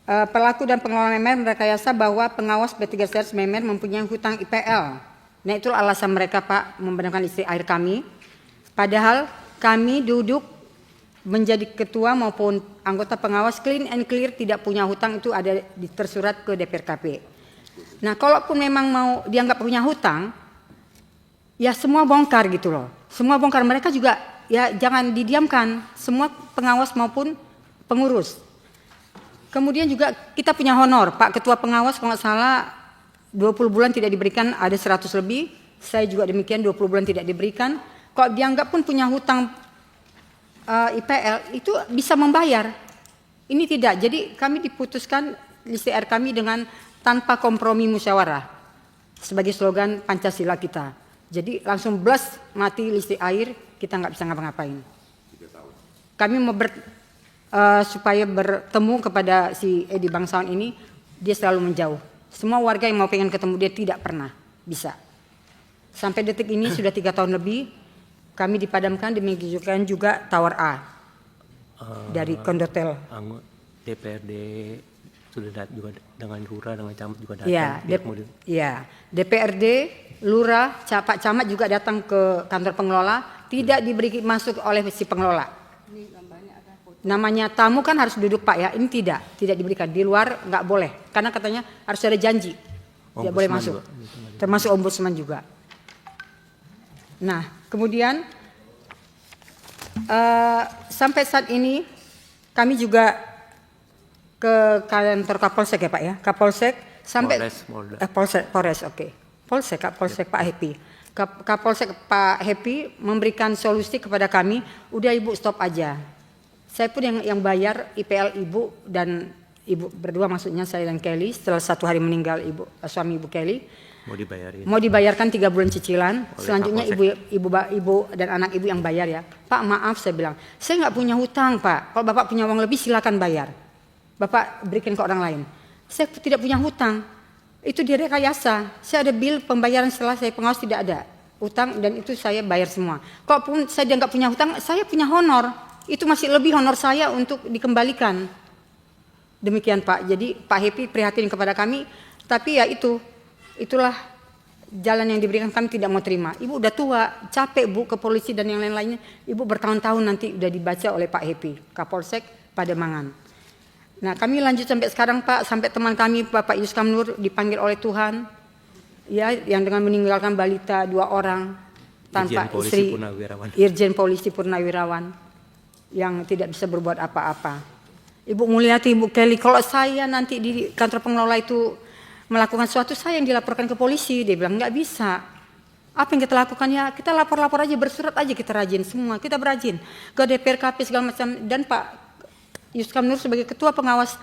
pelaku dan pengelola Memer merekayasa bahwa pengawas P3SRS Memer mempunyai hutang IPL. Nah itu alasan mereka Pak memadamkan listrik air kami. Padahal kami duduk menjadi ketua maupun anggota pengawas clean and clear, tidak punya hutang, itu ada tersurat ke DPRKP. Nah kalaupun memang mau dianggap punya hutang, ya semua bongkar gitu loh. Semua bongkar, mereka juga ya jangan didiamkan, semua pengawas maupun pengurus. Kemudian juga kita punya honor, Pak Ketua Pengawas kalau nggak salah 20 bulan tidak diberikan, ada 100 lebih. Saya juga demikian 20 bulan tidak diberikan. Kalau dianggap pun punya hutang IPL itu bisa membayar. Ini tidak. Jadi kami diputuskan list TR kami dengan tanpa kompromi musyawarah sebagai slogan Pancasila kita. Jadi langsung blast mati listrik air, kita nggak bisa ngapa-ngapain. Kami mau supaya bertemu kepada si Edi Bangsawan ini, dia selalu menjauh. Semua warga yang mau pengen ketemu dia tidak pernah bisa. Sampai detik ini sudah 3 tahun lebih, kami dipadamkan, demikian juga Tower A dari Kondotel. DPRD sudah juga dengan lurah, dengan camat juga datang. Iya, DPRD, lurah, Pak Camat juga datang ke kantor pengelola, tidak diberi masuk oleh si pengelola. Namanya tamu kan harus duduk Pak ya, ini tidak diberikan, di luar nggak boleh, karena katanya harus ada janji, tidak boleh masuk, termasuk ombudsman juga. Nah kemudian sampai saat ini kami juga ke kantor Kapolsek ya Pak ya, Kapolsek sampai Polres, oke. Kapolsek Pak Happy. Kapolsek Pak Happy memberikan solusi kepada kami, udah Ibu stop aja. Saya pun yang bayar IPL Ibu dan Ibu berdua, maksudnya saya dan Kelly, setelah 1 hari meninggal suami Ibu Kelly. Mau dibayarkan 3 bulan cicilan. Selanjutnya ibu dan anak ibu yang bayar ya. Pak maaf, saya bilang, saya nggak punya hutang Pak. Kalau Bapak punya uang lebih silakan bayar. Bapak berikan ke orang lain. Saya tidak punya hutang. Itu direkayasa. Saya ada bill pembayaran setelah saya pengawas tidak ada hutang dan itu saya bayar semua. Kalaupun saya nggak punya hutang, saya punya honor. Itu masih lebih honor saya untuk dikembalikan. Demikian Pak. Jadi Pak Happy prihatin kepada kami, tapi ya itulah jalan yang diberikan, kami tidak mau terima. Ibu udah tua, capek Bu ke polisi dan yang lain-lainnya. Ibu bertahun-tahun nanti udah dibaca oleh Pak Happy, Kapolsek Pademangan. Nah kami lanjut sampai sekarang Pak, sampai teman kami Bapak Yuskam Nur dipanggil oleh Tuhan, ya yang dengan meninggalkan balita 2 orang tanpa istri, Irjen Polisi Purnawirawan yang tidak bisa berbuat apa-apa. Ibu Mulyati, Ibu Kelly, kalau saya nanti di kantor pengelola itu melakukan sesuatu, saya yang dilaporkan ke polisi. Dia bilang nggak bisa. Apa yang kita lakukan ya, kita lapor-lapor aja, bersurat aja, kita rajin semua, kita berajin ke DPRKP segala macam. Dan Pak Yuskam Nur sebagai ketua pengawas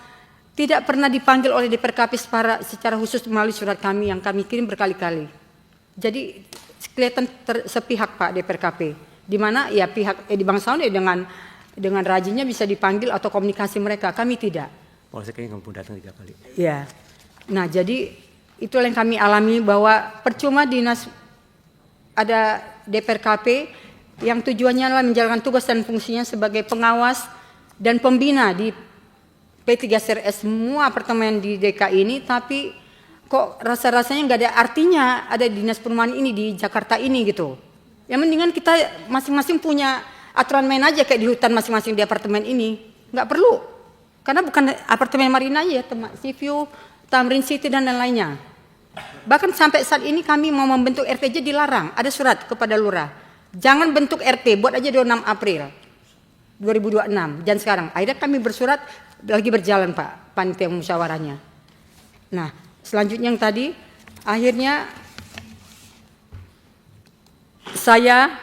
tidak pernah dipanggil oleh DPRKP secara khusus melalui surat kami yang kami kirim berkali-kali. Jadi kelihatan sepihak Pak DPRKP, di mana ya pihak Edi Bangsawan ya dengan rajinnya bisa dipanggil atau komunikasi mereka, kami tidak. Polsek kayaknya nggak datang 3 kali. Ya, nah jadi itulah yang kami alami, bahwa percuma dinas ada DPRKP yang tujuannya adalah menjalankan tugas dan fungsinya sebagai pengawas dan pembina di P3RS semua apartemen di DKI ini, tapi kok rasa-rasanya nggak ada artinya ada dinas perumahan ini di Jakarta ini gitu. Yang mendingan kita masing-masing punya aturan main aja kayak di hutan masing-masing di apartemen ini, nggak perlu, karena bukan apartemen Marina aja ya, Seaview, Tamrin City dan lain-lainnya. Bahkan sampai saat ini kami mau membentuk RTJ dilarang, ada surat kepada lurah, jangan bentuk RT, buat aja 26 April 2026. Dan sekarang akhirnya kami bersurat, lagi berjalan Pak panitia musyawarahnya. Nah selanjutnya yang tadi, akhirnya saya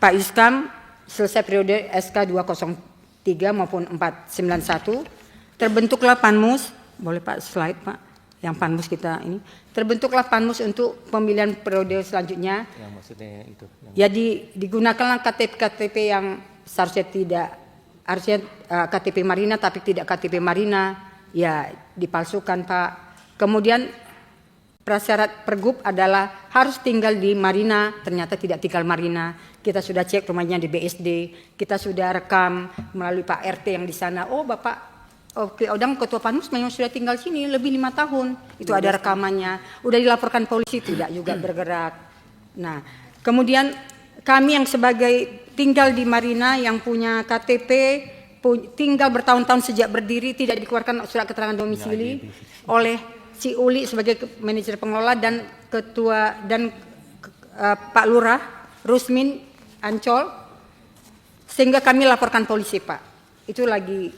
Pak Yuskam selesai periode SK 203 maupun 491, terbentuklah Panmus, boleh Pak slide Pak, yang Panmus kita ini, terbentuklah Panmus untuk pemilihan periode selanjutnya. Yang maksudnya itu. Ya digunakanlah KTP yang seharusnya tidak, harusnya KTP Marina tapi tidak KTP Marina, ya dipalsukan Pak. Kemudian prasyarat pergub adalah harus tinggal di Marina, ternyata tidak tinggal Marina. Kita sudah cek rumahnya di BSD, kita sudah rekam melalui Pak RT yang di sana. Oh Bapak, oke, Odang Ketua Panmus memang sudah tinggal sini lebih 5 tahun. Itu ada rekamannya. Udah dilaporkan polisi, tidak juga bergerak. Nah, kemudian kami yang sebagai tinggal di Marina yang punya KTP, tinggal bertahun-tahun sejak berdiri, tidak dikeluarkan surat keterangan domisili oleh si Uli sebagai manajer pengelola dan ketua dan Pak Lurah Rusmin Ancol, sehingga kami laporkan polisi Pak. Itu lagi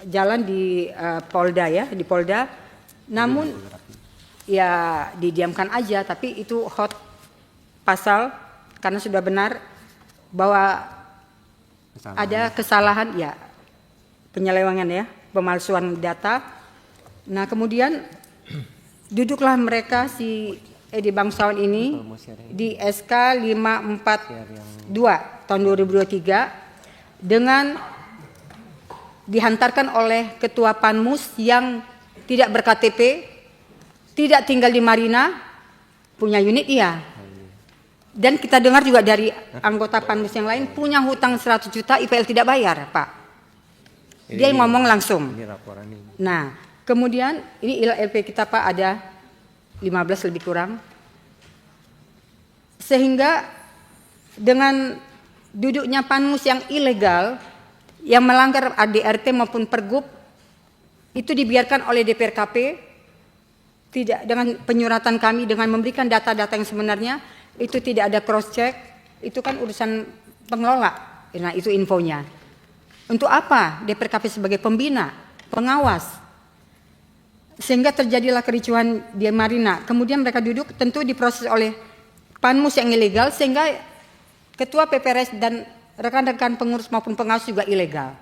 jalan di Polda ya, di Polda. Namun ya didiamkan aja, tapi itu hot pasal karena sudah benar bahwa ada kesalahan ya, penyelewengan ya, pemalsuan data. Nah kemudian duduklah mereka si Edi Bangsawan ini di SK 542 tahun 2023 dengan dihantarkan oleh Ketua Panmus yang tidak ber-KTP, tidak tinggal di Marina, punya unit iya. Dan kita dengar juga dari anggota Panmus yang lain punya hutang 100 juta IPL tidak bayar, Pak. Dia ngomong langsung. Ini laporan ini. Nah, kemudian ini LP kita Pak ada 15 lebih kurang. Sehingga dengan duduknya Panmus yang ilegal, yang melanggar ADRT maupun Pergub, itu dibiarkan oleh DPRKP, tidak dengan penyuratan kami, dengan memberikan data-data yang sebenarnya, itu tidak ada cross check, itu kan urusan pengelola. Nah itu infonya. Untuk apa DPRKP sebagai pembina, pengawas? Sehingga terjadilah kericuhan di Marina. Kemudian mereka duduk tentu diproses oleh Panmus yang ilegal, sehingga Ketua PPRS dan rekan-rekan pengurus maupun pengawas juga ilegal.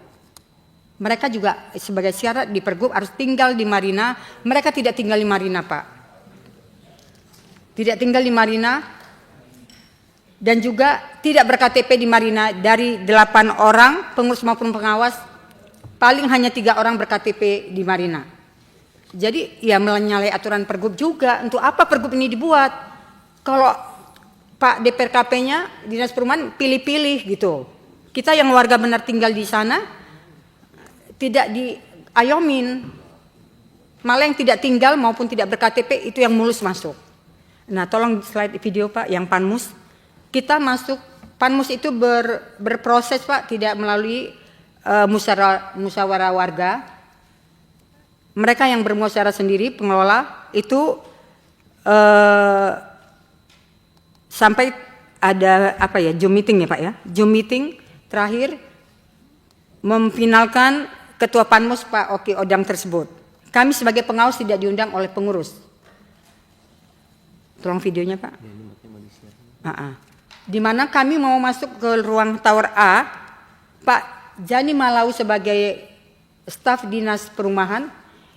Mereka juga sebagai syarat di Pergub harus tinggal di Marina. Mereka tidak tinggal di Marina, Pak. Tidak tinggal di Marina dan juga tidak ber-KTP di Marina. Dari 8 orang pengurus maupun pengawas, paling hanya 3 orang ber-KTP di Marina. Jadi ya menyalahi aturan Pergub juga. Untuk apa Pergub ini dibuat? Kalau Pak DPRKP-nya, Dinas Perumahan, pilih-pilih gitu. Kita yang warga benar tinggal di sana, tidak diayomin. Malah yang tidak tinggal maupun tidak ber-KTP itu yang mulus masuk. Nah tolong slide video Pak, yang Panmus. Kita masuk, Panmus itu berproses Pak, tidak melalui musyawarah warga. Mereka yang bermusyawarah sendiri, pengelola, itu sampai ada apa ya, Zoom meeting ya Pak ya. Zoom meeting terakhir memfinalkan Ketua Panmus Pak Oki Odang tersebut. Kami sebagai pengawas tidak diundang oleh pengurus. Tolong videonya Pak. Di mana kami mau masuk ke ruang Tower A, Pak Jani Malau sebagai staf Dinas Perumahan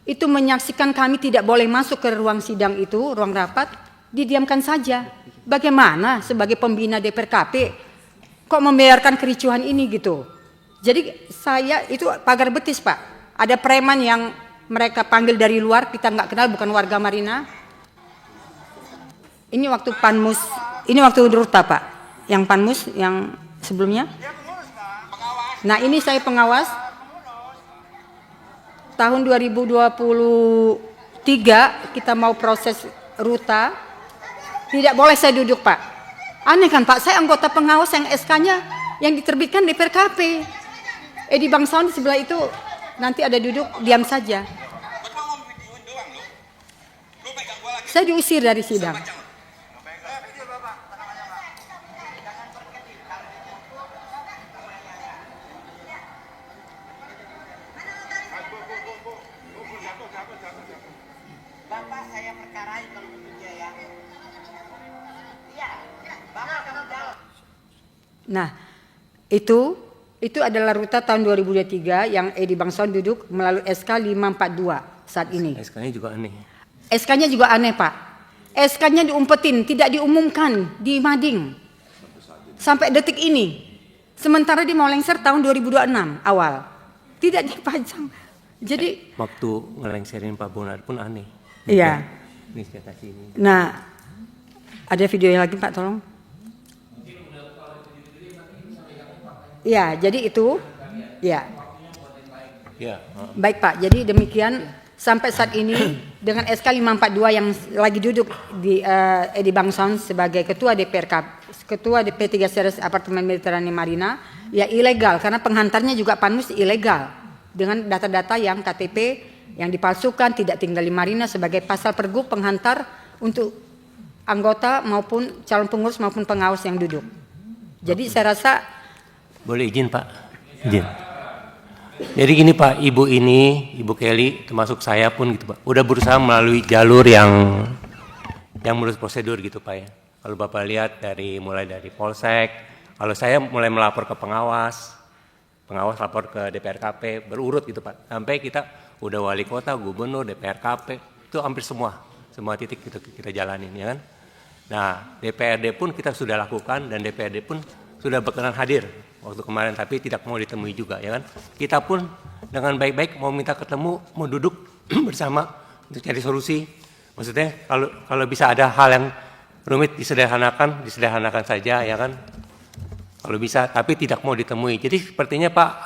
itu menyaksikan kami tidak boleh masuk ke ruang sidang itu, ruang rapat, didiamkan saja. Bagaimana sebagai pembina DPRKP kok membiarkan kericuhan ini gitu. Jadi saya itu pagar betis Pak. Ada preman yang mereka panggil dari luar, kita nggak kenal, bukan warga Marina. Ini waktu Panmus, ini waktu Ruta Pak. Yang Panmus yang sebelumnya. Nah ini saya pengawas. Tahun 2023 kita mau proses Ruta. Tidak boleh saya duduk Pak. Aneh kan Pak, saya anggota pengawas yang SK-nya yang diterbitkan DPRKP. Edi Bangsawan di sebelah itu nanti ada duduk, diam saja. Saya diusir dari sidang. Bapak saya perkarain kalau begitu ya. Iya, Bapak kamu jawab. Nah, itu adalah Ruta tahun 2023 yang Edi Bangsawan duduk melalui SK 542 saat ini. SK-nya juga aneh. SK-nya juga aneh Pak. SK-nya diumpetin, tidak diumumkan di Mading. Sampai detik ini. Sementara di mau lengser tahun 2026 awal. Tidak dipajang. Jadi Waktu ngelengserin Pak Bonar pun aneh. iya. Ini kasih ini. Nah, ada videonya lagi Pak, tolong. Ya, jadi itu, ya. Ya. Baik Pak, jadi demikian sampai saat ini dengan SK 542 yang lagi duduk di Edi Bangsawan sebagai Ketua DP3 Series Apartemen Mediterania Marina, ya ilegal karena penghantarnya juga Panmus ilegal dengan data-data yang KTP yang dipalsukan, tidak tinggal di Marina sebagai pasal Pergub penghantar untuk anggota maupun calon pengurus maupun pengawas yang duduk. Jadi saya rasa Boleh izin Pak? Izin. Jadi gini Pak, Ibu Kelly termasuk saya pun gitu Pak, udah berusaha melalui jalur yang menurut prosedur gitu Pak ya. Kalau Bapak lihat mulai dari Polsek, kalau saya mulai melapor ke pengawas lapor ke DPRKP, berurut gitu Pak. Sampai kita udah wali kota, gubernur, DPRKP, itu hampir semua titik kita jalanin ya kan. Nah, DPRD pun kita sudah lakukan dan DPRD pun sudah berkenan hadir waktu kemarin, tapi tidak mau ditemui juga ya kan. Kita pun dengan baik-baik mau minta ketemu, mau duduk bersama untuk cari solusi. Maksudnya kalau bisa ada hal yang rumit disederhanakan saja ya kan. Kalau bisa, tapi tidak mau ditemui. Jadi sepertinya Pak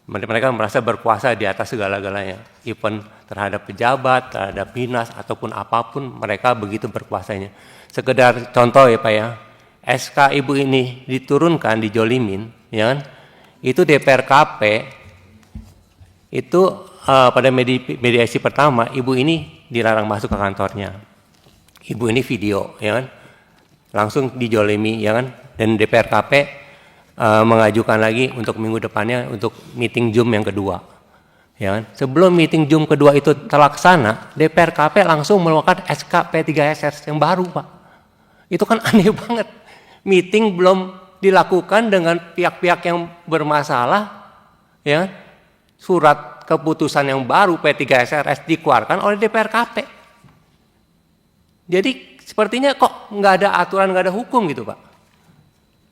mereka merasa berkuasa di atas segala-galanya. Even terhadap pejabat, terhadap dinas, ataupun apapun mereka begitu berkuasanya. Sekedar contoh ya Pak ya, SK Ibu ini diturunkan, dijolimin, ya kan? Itu DPRKP, itu pada mediasi pertama, Ibu ini dilarang masuk ke kantornya. Ibu ini video, ya kan? Langsung dijolimi, ya kan? Dan DPRKP mengajukan lagi untuk minggu depannya untuk meeting Zoom yang kedua. Ya kan? Sebelum meeting Zoom kedua itu terlaksana, DPRKP langsung mengeluarkan SK P3SR yang baru, Pak. Itu kan aneh banget. Meeting belum dilakukan dengan pihak-pihak yang bermasalah, ya kan? Surat keputusan yang baru P3SRS dikeluarkan oleh DPRKP. Jadi sepertinya kok nggak ada aturan, nggak ada hukum gitu, Pak.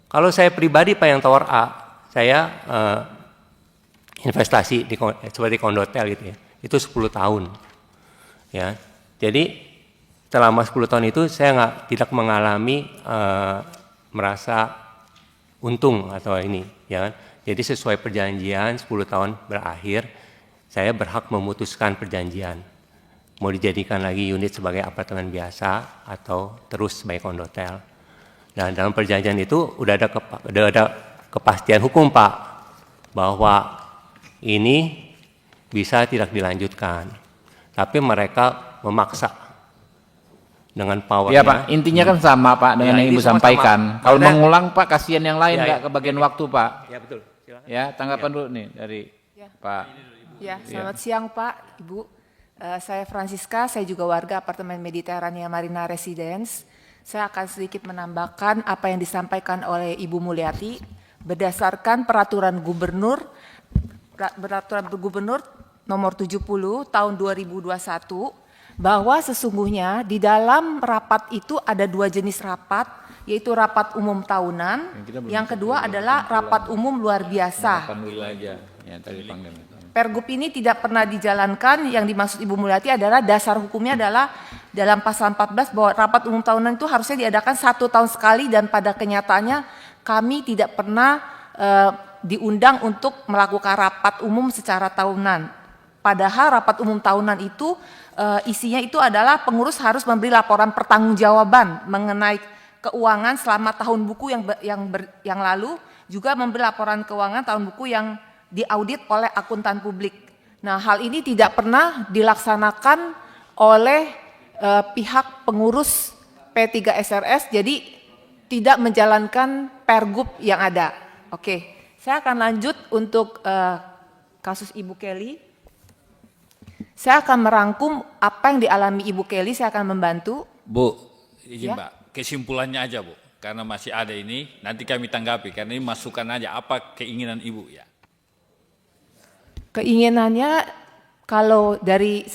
Kalau saya pribadi Pak yang Tower A, saya investasi seperti Kondotel gitu ya, itu 10 tahun. Ya, jadi selama 10 tahun itu saya tidak mengalami merasa untung atau ini, ya kan. Jadi sesuai perjanjian 10 tahun berakhir, saya berhak memutuskan perjanjian. Mau dijadikan lagi unit sebagai apartemen biasa atau terus sebagai Kondotel. Nah, dalam perjanjian itu udah ada kepastian hukum Pak, bahwa ini bisa tidak dilanjutkan. Tapi mereka memaksa dengan powernya. Ya Pak, intinya kan sama Pak dengan yang Ibu sampaikan. Kalau mengulang Pak, kasihan yang lain nggak kebagian waktu Pak. Ya betul. Silakan. Ya, tanggapan dulu nih dari Pak. Ya, selamat siang Pak, Ibu. Saya Francisca, saya juga warga apartemen Mediterania Marina Residence. Saya akan sedikit menambahkan apa yang disampaikan oleh Ibu Mulyati berdasarkan peraturan gubernur nomor 70 tahun 2021 bahwa sesungguhnya di dalam rapat itu ada 2 jenis rapat, yaitu rapat umum tahunan, yang kedua adalah rapat umum luar biasa. Pergub ini tidak pernah dijalankan. Yang dimaksud Ibu Mulyati adalah dasar hukumnya adalah dalam pasal 14 bahwa rapat umum tahunan itu harusnya diadakan 1 tahun sekali, dan pada kenyataannya kami tidak pernah diundang untuk melakukan rapat umum secara tahunan. Padahal rapat umum tahunan itu isinya itu adalah pengurus harus memberi laporan pertanggungjawaban mengenai keuangan selama tahun buku yang lalu, juga memberi laporan keuangan tahun buku yang diaudit oleh akuntan publik. Nah, hal ini tidak pernah dilaksanakan oleh pihak pengurus P3SRS, jadi tidak menjalankan pergub yang ada. Oke, saya akan lanjut untuk kasus Ibu Kelly. Saya akan merangkum apa yang dialami Ibu Kelly, saya akan membantu. Bu, izin Ya. Mbak, kesimpulannya aja Bu, karena masih ada ini, nanti kami tanggapi, karena ini masukan aja, apa keinginan Ibu ya. Keinginannya, kalau dari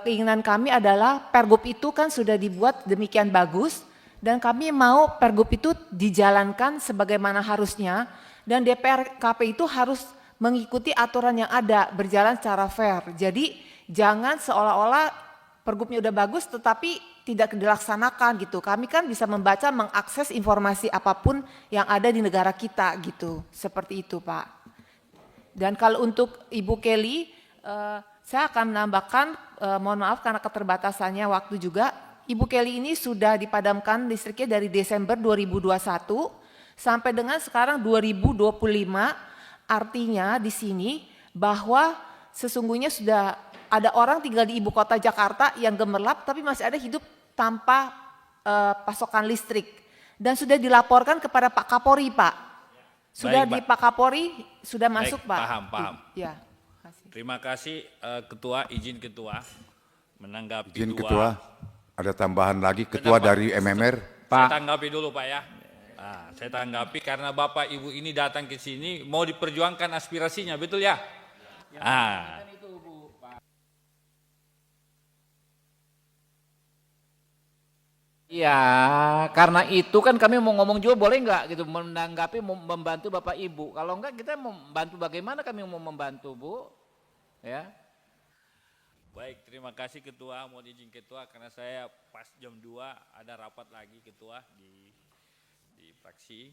keinginan kami adalah pergub itu kan sudah dibuat demikian bagus, dan kami mau pergub itu dijalankan sebagaimana harusnya, dan DPRKP itu harus mengikuti aturan yang ada, berjalan secara fair. Jadi jangan seolah-olah pergubnya udah bagus tetapi tidak dilaksanakan gitu. Kami kan bisa membaca, mengakses informasi apapun yang ada di negara kita gitu. Seperti itu Pak. Dan kalau untuk Ibu Kelly, saya akan menambahkan, mohon maaf karena keterbatasannya waktu juga, Ibu Kelly ini sudah dipadamkan listriknya dari Desember 2021 sampai dengan sekarang 2025, artinya di sini bahwa sesungguhnya sudah ada orang tinggal di ibu kota Jakarta yang gemerlap tapi masih ada hidup tanpa pasokan listrik. Dan sudah dilaporkan kepada Pak Kapolri, Pak. Sudah Baik, di Pak. Pak Kapolri sudah masuk, Baik, Pak. Paham. Ya. Terima kasih Ketua, izin Ketua menanggapi Izin dua. Ketua, ada tambahan lagi Ketua Kenapa? dari MMR. Saya tanggapi dulu Pak ya. Nah, saya tanggapi karena Bapak Ibu ini datang ke sini mau diperjuangkan aspirasinya, betul ya? Iya, karena itu kan kami mau ngomong juga boleh nggak gitu menanggapi membantu Bapak Ibu. Kalau enggak kita mau membantu bagaimana kami mau membantu Bu? Ya. Baik, terima kasih Ketua. Mohon izin Ketua karena saya pas jam 2 ada rapat lagi Ketua di fraksi.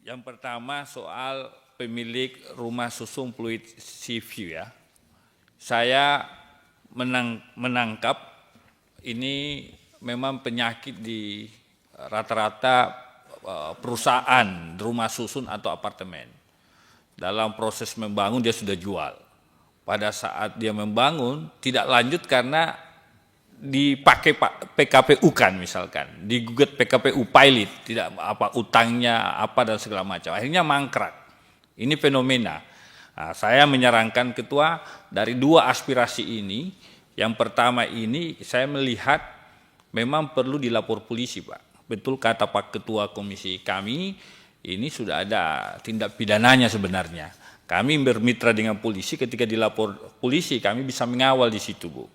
Yang pertama soal pemilik rumah susun Fluid Sea View ya. Saya menangkap ini memang penyakit di rata-rata perusahaan rumah susun atau apartemen. Dalam proses membangun dia sudah jual. Pada saat dia membangun tidak lanjut karena dipakai PKPU kan misalkan, digugat PKPU pilot, tidak apa utangnya apa dan segala macam. Akhirnya mangkrak. Ini fenomena. Nah, saya menyarankan Ketua dari dua aspirasi ini, yang pertama ini saya melihat memang perlu dilapor polisi, Pak. Betul kata Pak Ketua Komisi kami, ini sudah ada tindak pidananya sebenarnya. Kami bermitra dengan polisi, ketika dilapor polisi kami bisa mengawal di situ, Bu.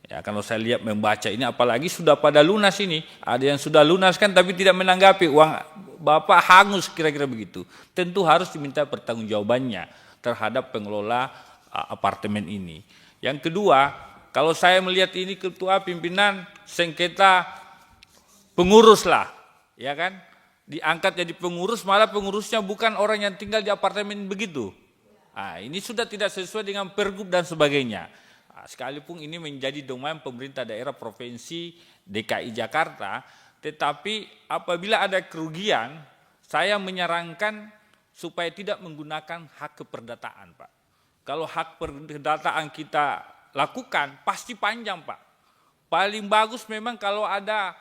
Ya, kalau saya lihat membaca ini apalagi sudah pada lunas ini. Ada yang sudah lunas kan tapi tidak menanggapi, uang Bapak hangus kira-kira begitu. Tentu harus diminta pertanggungjawabannya terhadap pengelola apartemen ini. Yang kedua, kalau saya melihat ini Ketua pimpinan sengketa pengurus lah, ya kan? Diangkat jadi pengurus, malah pengurusnya bukan orang yang tinggal di apartemen begitu. Nah, ini sudah tidak sesuai dengan pergub dan sebagainya. Nah, sekalipun ini menjadi domain pemerintah daerah provinsi DKI Jakarta, tetapi apabila ada kerugian, saya menyarankan supaya tidak menggunakan hak keperdataan, Pak. Kalau hak perdataan kita lakukan, pasti panjang, Pak. Paling bagus memang kalau ada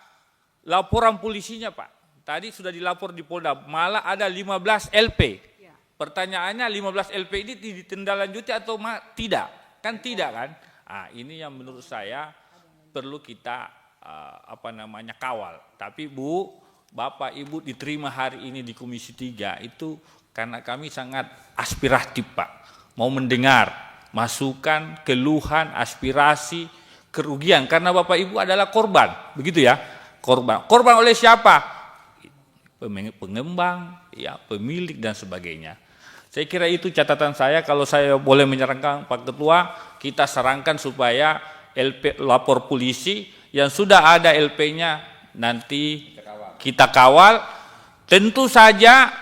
laporan polisinya, Pak. Tadi sudah dilapor di Polda, malah ada 15 LP. Pertanyaannya 15 LP ini ditindaklanjuti atau tidak? Kan tidak kan? Nah, ini yang menurut saya perlu kita kawal. Tapi Bu, Bapak Ibu diterima hari ini di Komisi 3 itu karena kami sangat aspiratif, Pak. Mau mendengar masukan, keluhan, aspirasi, kerugian karena Bapak Ibu adalah korban, begitu ya? Korban. Korban oleh siapa? Pengembang, ya, pemilik dan sebagainya. Saya kira itu catatan saya. Kalau saya boleh menyarankan Pak Ketua, kita sarankan supaya LP lapor polisi yang sudah ada LP-nya nanti kita kawal. Tentu saja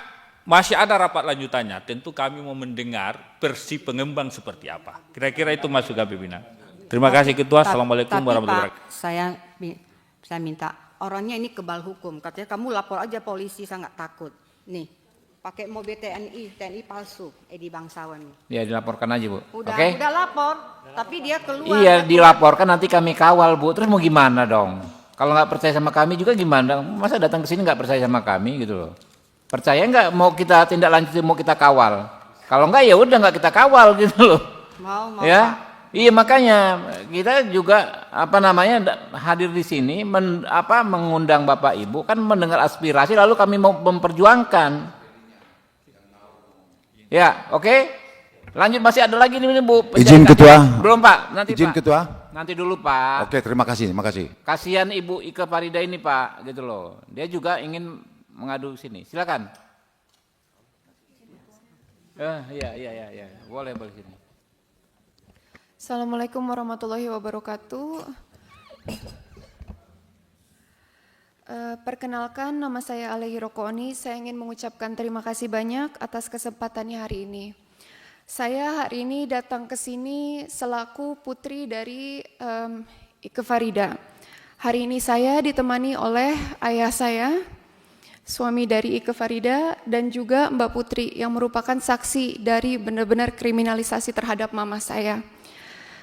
masih ada rapat lanjutannya. Tentu kami mau mendengar versi pengembang seperti apa. Kira-kira itu masukan pimpinan. Terima kasih Ketua. Assalamualaikum warahmatullahi wabarakatuh. Pak, saya minta orangnya ini kebal hukum. Katanya kamu lapor aja polisi, saya nggak takut. Nih, pakai mobil TNI palsu, Edi Bangsawan. Ya dilaporkan aja Bu. Udah lapor, tapi dia keluar. Iya dilaporkan nanti kami kawal Bu. Terus mau gimana dong? Kalau nggak percaya sama kami juga gimana? Masa datang ke sini nggak percaya sama kami gitu loh? Percaya nggak mau kita tindak lanjut, mau kita kawal? Kalau nggak ya udah nggak kita kawal gitu loh. Mau ya. Pak. Iya makanya kita juga hadir di sini mengundang Bapak Ibu kan mendengar aspirasi lalu kami mau memperjuangkan. Ya, oke. Lanjut masih ada lagi nih Bu. Izin Ketua. Belum Pak, nanti Izin Pak. Ketua. Nanti dulu Pak. Oke, terima kasih. Kasihan Ibu Ike Farida ini Pak, gitu loh. Dia juga ingin mengadu sini. Silakan. Iya. Boleh sini. Assalamualaikum warahmatullahi wabarakatuh. Perkenalkan, nama saya Alehi Rokoni. Saya ingin mengucapkan terima kasih banyak atas kesempatannya hari ini. Saya hari ini datang ke sini selaku putri dari Ike Farida. Hari ini saya ditemani oleh ayah saya, suami dari Ike Farida, dan juga Mbak Putri yang merupakan saksi dari benar-benar kriminalisasi terhadap mama saya.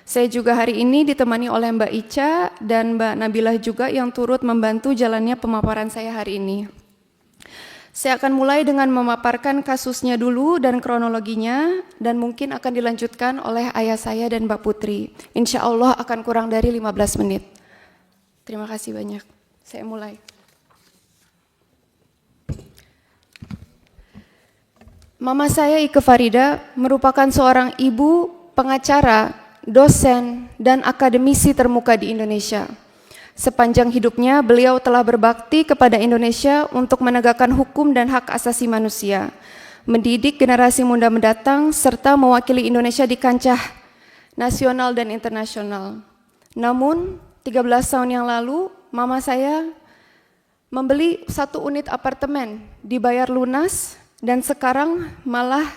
Saya juga hari ini ditemani oleh Mbak Ica dan Mbak Nabilah juga yang turut membantu jalannya pemaparan saya hari ini. Saya akan mulai dengan memaparkan kasusnya dulu dan kronologinya, dan mungkin akan dilanjutkan oleh ayah saya dan Mbak Putri. Insya Allah akan kurang dari 15 menit. Terima kasih banyak. Saya mulai. Mama saya Ike Farida merupakan seorang ibu, pengacara, dosen, dan akademisi termuka di Indonesia. Sepanjang hidupnya, beliau telah berbakti kepada Indonesia untuk menegakkan hukum dan hak asasi manusia, mendidik generasi muda mendatang, serta mewakili Indonesia di kancah nasional dan internasional. Namun, 13 tahun yang lalu, mama saya membeli 1 unit apartemen, dibayar lunas, dan sekarang malah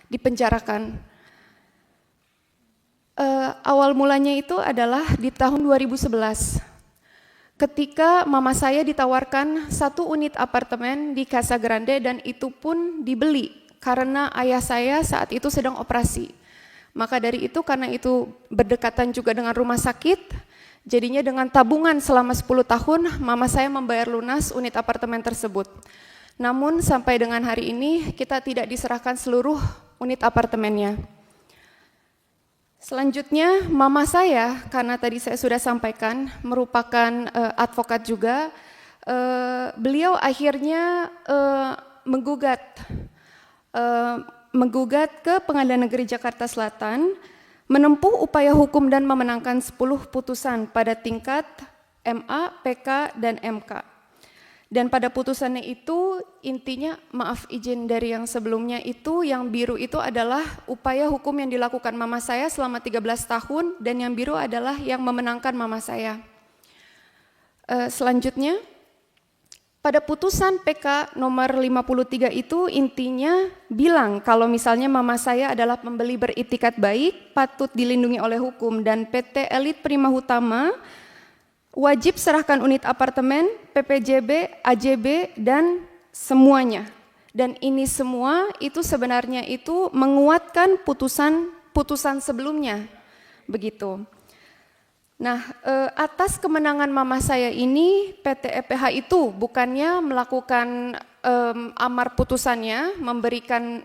dipenjarakan. Awal mulanya itu adalah di tahun 2011. Ketika mama saya ditawarkan 1 unit apartemen di Casa Grande dan itu pun dibeli karena ayah saya saat itu sedang operasi. Maka dari itu karena itu berdekatan juga dengan rumah sakit, jadinya dengan tabungan selama 10 tahun mama saya membayar lunas unit apartemen tersebut. Namun sampai dengan hari ini kita tidak diserahkan seluruh unit apartemennya. Selanjutnya, mama saya, karena tadi saya sudah sampaikan, merupakan advokat juga, beliau akhirnya menggugat ke Pengadilan Negeri Jakarta Selatan, menempuh upaya hukum dan memenangkan 10 putusan pada tingkat MA, PK, dan MK. Dan pada putusannya itu intinya, maaf izin dari yang sebelumnya itu, yang biru itu adalah upaya hukum yang dilakukan mama saya selama 13 tahun dan yang biru adalah yang memenangkan mama saya. Selanjutnya, pada putusan PK nomor 53 itu intinya bilang kalau misalnya mama saya adalah pembeli beritikat baik, patut dilindungi oleh hukum, dan PT Elite Prima Hutama wajib serahkan unit apartemen, PPJB, AJB, dan semuanya. Dan ini semua itu sebenarnya itu menguatkan putusan sebelumnya, begitu. Nah, atas kemenangan mama saya ini, PT EPH itu bukannya melakukan amar putusannya,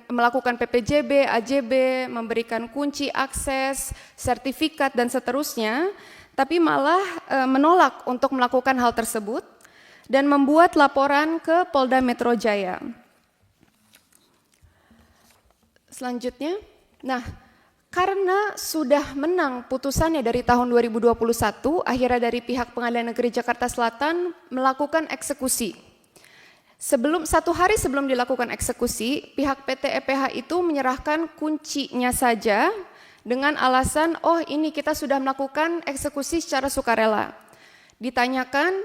melakukan PPJB, AJB, memberikan kunci akses, sertifikat, dan seterusnya, tapi malah menolak untuk melakukan hal tersebut dan membuat laporan ke Polda Metro Jaya. Selanjutnya, nah karena sudah menang putusannya dari tahun 2021, akhirnya dari pihak Pengadilan Negeri Jakarta Selatan melakukan eksekusi. 1 hari sebelum dilakukan eksekusi, pihak PT EPH itu menyerahkan kuncinya saja dengan alasan, oh ini kita sudah melakukan eksekusi secara sukarela. Ditanyakan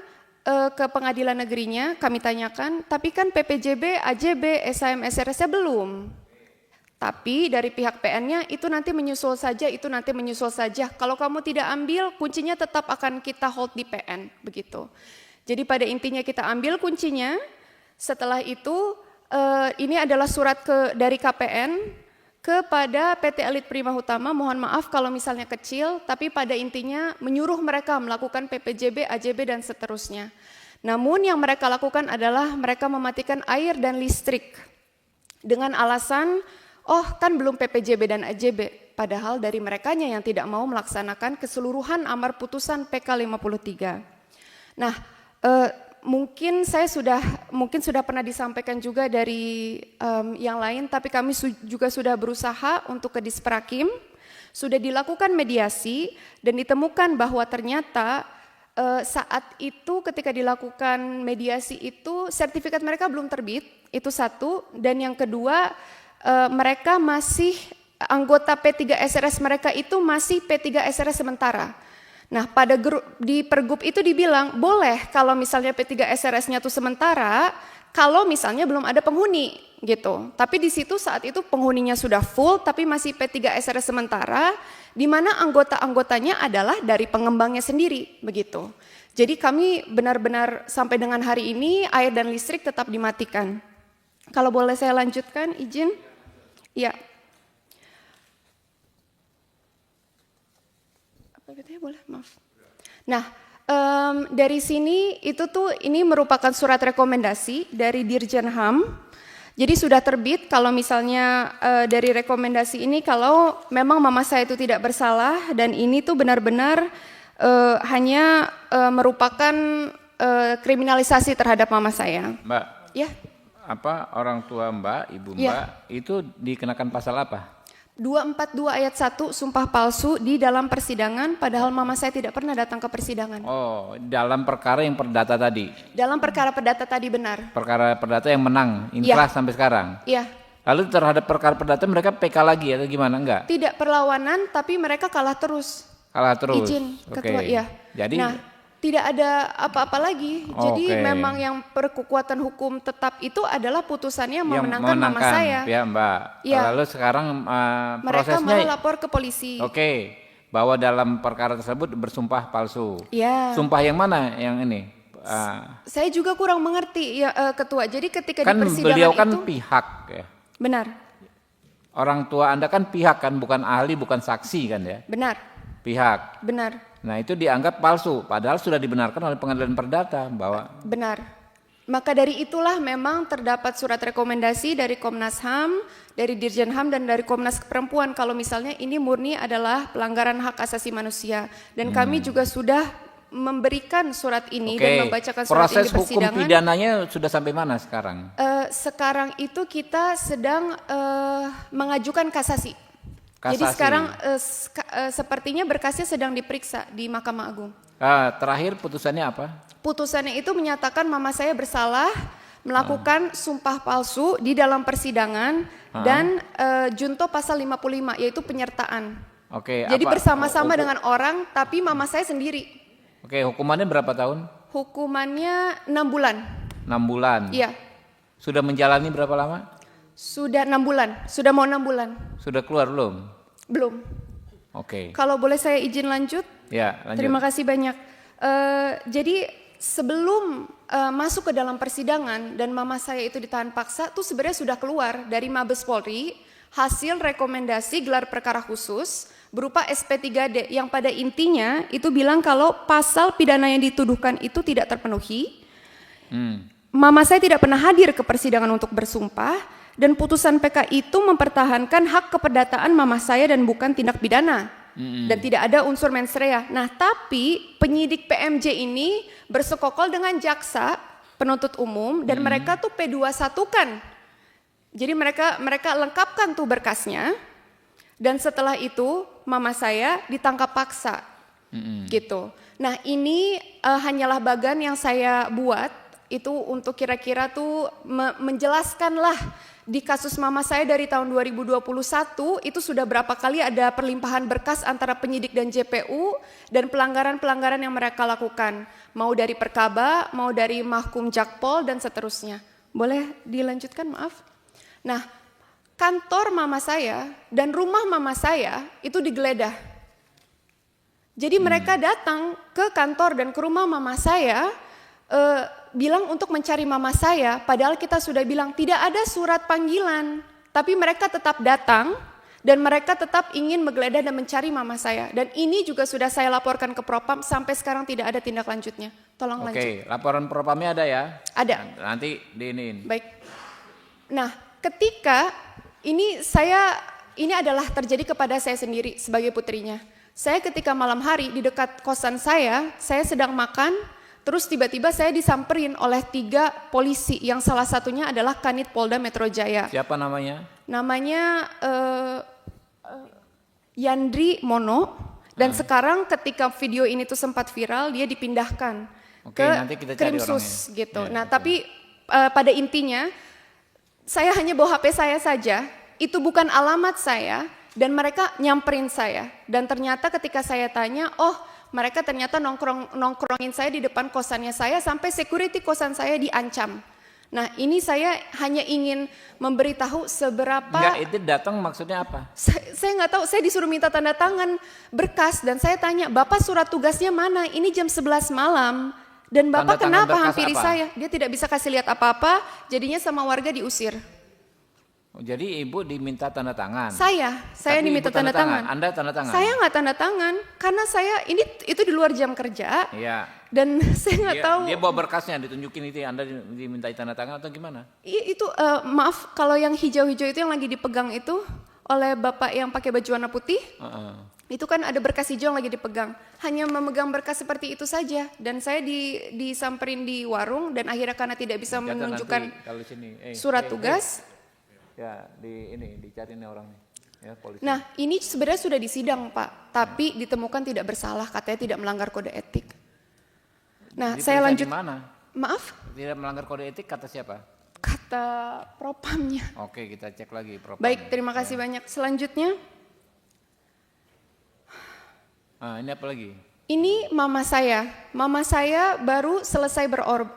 ke pengadilan negerinya, kami tanyakan, tapi kan PPJB, AJB, SHM, SRS-nya belum. Tapi dari pihak PN-nya itu nanti menyusul saja. Kalau kamu tidak ambil, kuncinya tetap akan kita hold di PN, begitu. Jadi pada intinya kita ambil kuncinya, setelah itu ini adalah surat dari KPN, kepada PT Elite Prima Hutama, mohon maaf kalau misalnya kecil, tapi pada intinya menyuruh mereka melakukan PPJB, AJB, dan seterusnya. Namun yang mereka lakukan adalah mereka mematikan air dan listrik dengan alasan, oh kan belum PPJB dan AJB, padahal dari merekanya yang tidak mau melaksanakan keseluruhan amar putusan PK 53. Nah, mungkin sudah pernah disampaikan juga dari yang lain, tapi kami juga sudah berusaha untuk ke Disprakim, sudah dilakukan mediasi dan ditemukan bahwa ternyata saat itu ketika dilakukan mediasi itu sertifikat mereka belum terbit, itu satu, dan yang kedua mereka masih anggota P3 SRS mereka itu masih P3 SRS sementara. Nah, di pergub itu dibilang boleh kalau misalnya P3 SRS-nya itu sementara, kalau misalnya belum ada penghuni gitu. Tapi di situ saat itu penghuninya sudah full, tapi masih P3 SRS sementara, di mana anggota-anggotanya adalah dari pengembangnya sendiri begitu. Jadi kami benar-benar sampai dengan hari ini air dan listrik tetap dimatikan. Kalau boleh saya lanjutkan, izin? Ya. Boleh, maaf. Nah, dari sini ini merupakan surat rekomendasi dari Dirjen HAM. Jadi sudah terbit kalau misalnya dari rekomendasi ini kalau memang mama saya itu tidak bersalah dan ini tuh benar-benar hanya merupakan kriminalisasi terhadap mama saya. Mbak, Ya, apa orang tua Mbak, ibu Mbak, Ya. itu dikenakan pasal apa? 242 ayat 1 sumpah palsu di dalam persidangan padahal mama saya tidak pernah datang ke persidangan. Oh, dalam perkara yang perdata tadi. Dalam perkara perdata tadi benar. Perkara perdata yang menang, inkrah sampai sekarang. Iya. Lalu terhadap perkara perdata mereka PK lagi atau gimana? Enggak? Tidak perlawanan tapi mereka kalah terus. Kalah terus. Izin Oke. ketua, iya. Jadi Nah, tidak ada apa-apa lagi. Jadi memang yang berkekuatan hukum tetap itu adalah putusannya yang memenangkan mama saya. ya Mbak. Iya. Lalu sekarang Mereka prosesnya malah lapor ke polisi. Oke, bahwa dalam perkara tersebut bersumpah palsu. Iya. Sumpah yang mana yang ini? Saya juga kurang mengerti ya ketua. Jadi ketika Kan di persidangan beliau kan itu pihak ya. benar, Orang tua Anda kan pihak kan, bukan ahli, bukan saksi kan ya. benar, Pihak. benar, Nah itu dianggap palsu, padahal sudah dibenarkan oleh pengadilan perdata bahwa benar. Maka dari itulah memang terdapat surat rekomendasi dari Komnas HAM, dari Dirjen HAM dan dari Komnas Perempuan kalau misalnya ini murni adalah pelanggaran hak asasi manusia. Dan kami juga sudah memberikan surat ini dan membacakan surat ini proses di hukum persidangan. pidananya sudah sampai mana sekarang? Sekarang itu kita sedang mengajukan kasasi. Jadi Kasasi. sekarang sepertinya berkasnya sedang diperiksa di Mahkamah Agung. Terakhir putusannya apa? Putusannya itu menyatakan mama saya bersalah melakukan sumpah palsu di dalam persidangan dan junto pasal 55 yaitu penyertaan. Oke. Jadi apa- bersama-sama dengan orang tapi mama saya sendiri. Oke, hukumannya berapa tahun? Hukumannya 6 bulan. 6 bulan. Iya, Sudah menjalani berapa lama? sudah 6 bulan, sudah mau 6 bulan. Sudah keluar belum? Belum. Oke. Kalau boleh saya izin lanjut? Ya, lanjut. Terima kasih banyak. Jadi sebelum masuk ke dalam persidangan dan mama saya itu ditahan paksa, tuh sebenarnya sudah keluar dari Mabes Polri hasil rekomendasi gelar perkara khusus berupa SP3D yang pada intinya itu bilang kalau pasal pidana yang dituduhkan itu tidak terpenuhi. Mama saya tidak pernah hadir ke persidangan untuk bersumpah dan putusan PK itu mempertahankan hak keperdataan mama saya dan bukan tindak pidana. Dan tidak ada unsur mens rea. Nah, tapi penyidik PMJ ini bersekongkol dengan jaksa penuntut umum dan mereka tuh P21-kan. Jadi mereka lengkapkan tuh berkasnya. Dan setelah itu mama saya ditangkap paksa. Gitu. Nah, ini hanyalah bagan yang saya buat itu untuk kira-kira tuh menjelaskanlah di kasus mama saya dari tahun 2021 itu sudah berapa kali ada perlimpahan berkas antara penyidik dan JPU dan pelanggaran-pelanggaran yang mereka lakukan. Mau dari Perkaba, mau dari Mahkum Jakpol dan seterusnya. Boleh dilanjutkan, maaf? Nah, kantor mama saya dan rumah mama saya itu digeledah. Jadi mereka datang ke kantor dan ke rumah mama saya bilang untuk mencari mama saya, padahal kita sudah bilang tidak ada surat panggilan, tapi mereka tetap datang dan mereka tetap ingin menggeledah dan mencari mama saya. Dan ini juga sudah saya laporkan ke Propam, sampai sekarang tidak ada tindak lanjutnya. Tolong lanjut. Oke, laporan propamnya ada ya? Ada. Nanti diinin. Baik. Nah, ketika ini adalah terjadi kepada saya sendiri sebagai putrinya. Saya ketika malam hari di dekat kosan saya sedang makan. Terus tiba-tiba saya disamperin oleh 3 polisi yang salah satunya adalah Kanit Polda Metro Jaya. Siapa namanya? Namanya Yandri Mono dan sekarang ketika video ini tuh sempat viral dia dipindahkan ke nanti kita cari Krimsus orangnya. gitu. Ya, Nah, betul. tapi pada intinya saya hanya bawa HP saya saja, itu bukan alamat saya dan mereka nyamperin saya. Dan ternyata ketika saya tanya, mereka ternyata nongkrongin saya di depan kosannya saya sampai security kosan saya diancam. Nah, ini saya hanya ingin memberitahu seberapa. Enggak, itu datang maksudnya apa? Saya nggak tahu, saya disuruh minta tanda tangan berkas dan saya tanya, Bapak surat tugasnya mana? Ini jam 11 malam. Dan Bapak Tanda tangan kenapa berkas hampiri apa? saya? Dia tidak bisa kasih lihat apa-apa, jadinya sama warga diusir. Jadi Ibu diminta tanda tangan? Saya Tapi diminta Ibu tanda tangan. Anda tanda tangan? Saya nggak tanda tangan, karena itu di luar jam kerja. Iya. Dan saya nggak tahu. Dia bawa berkasnya, ditunjukin itu, Anda dimintai tanda tangan atau gimana? Itu maaf, kalau yang hijau-hijau itu yang lagi dipegang itu oleh Bapak yang pakai baju warna putih. Itu kan ada berkas hijau yang lagi dipegang. Hanya memegang berkas seperti itu saja. Dan saya disamperin di warung dan akhirnya karena tidak bisa menunjukkan surat tugas. Ya, dicariin orang nih. Ya, polisi. Nah, ini sebenarnya sudah disidang, Pak. Tapi ditemukan tidak bersalah, katanya tidak melanggar kode etik. Nah, saya lanjut. Mana? Maaf? Tidak melanggar kode etik kata siapa? Kata propamnya. Oke, kita cek lagi propamnya. Baik, terima kasih banyak. Selanjutnya. Ini apa lagi? Ini mama saya. Mama saya baru selesai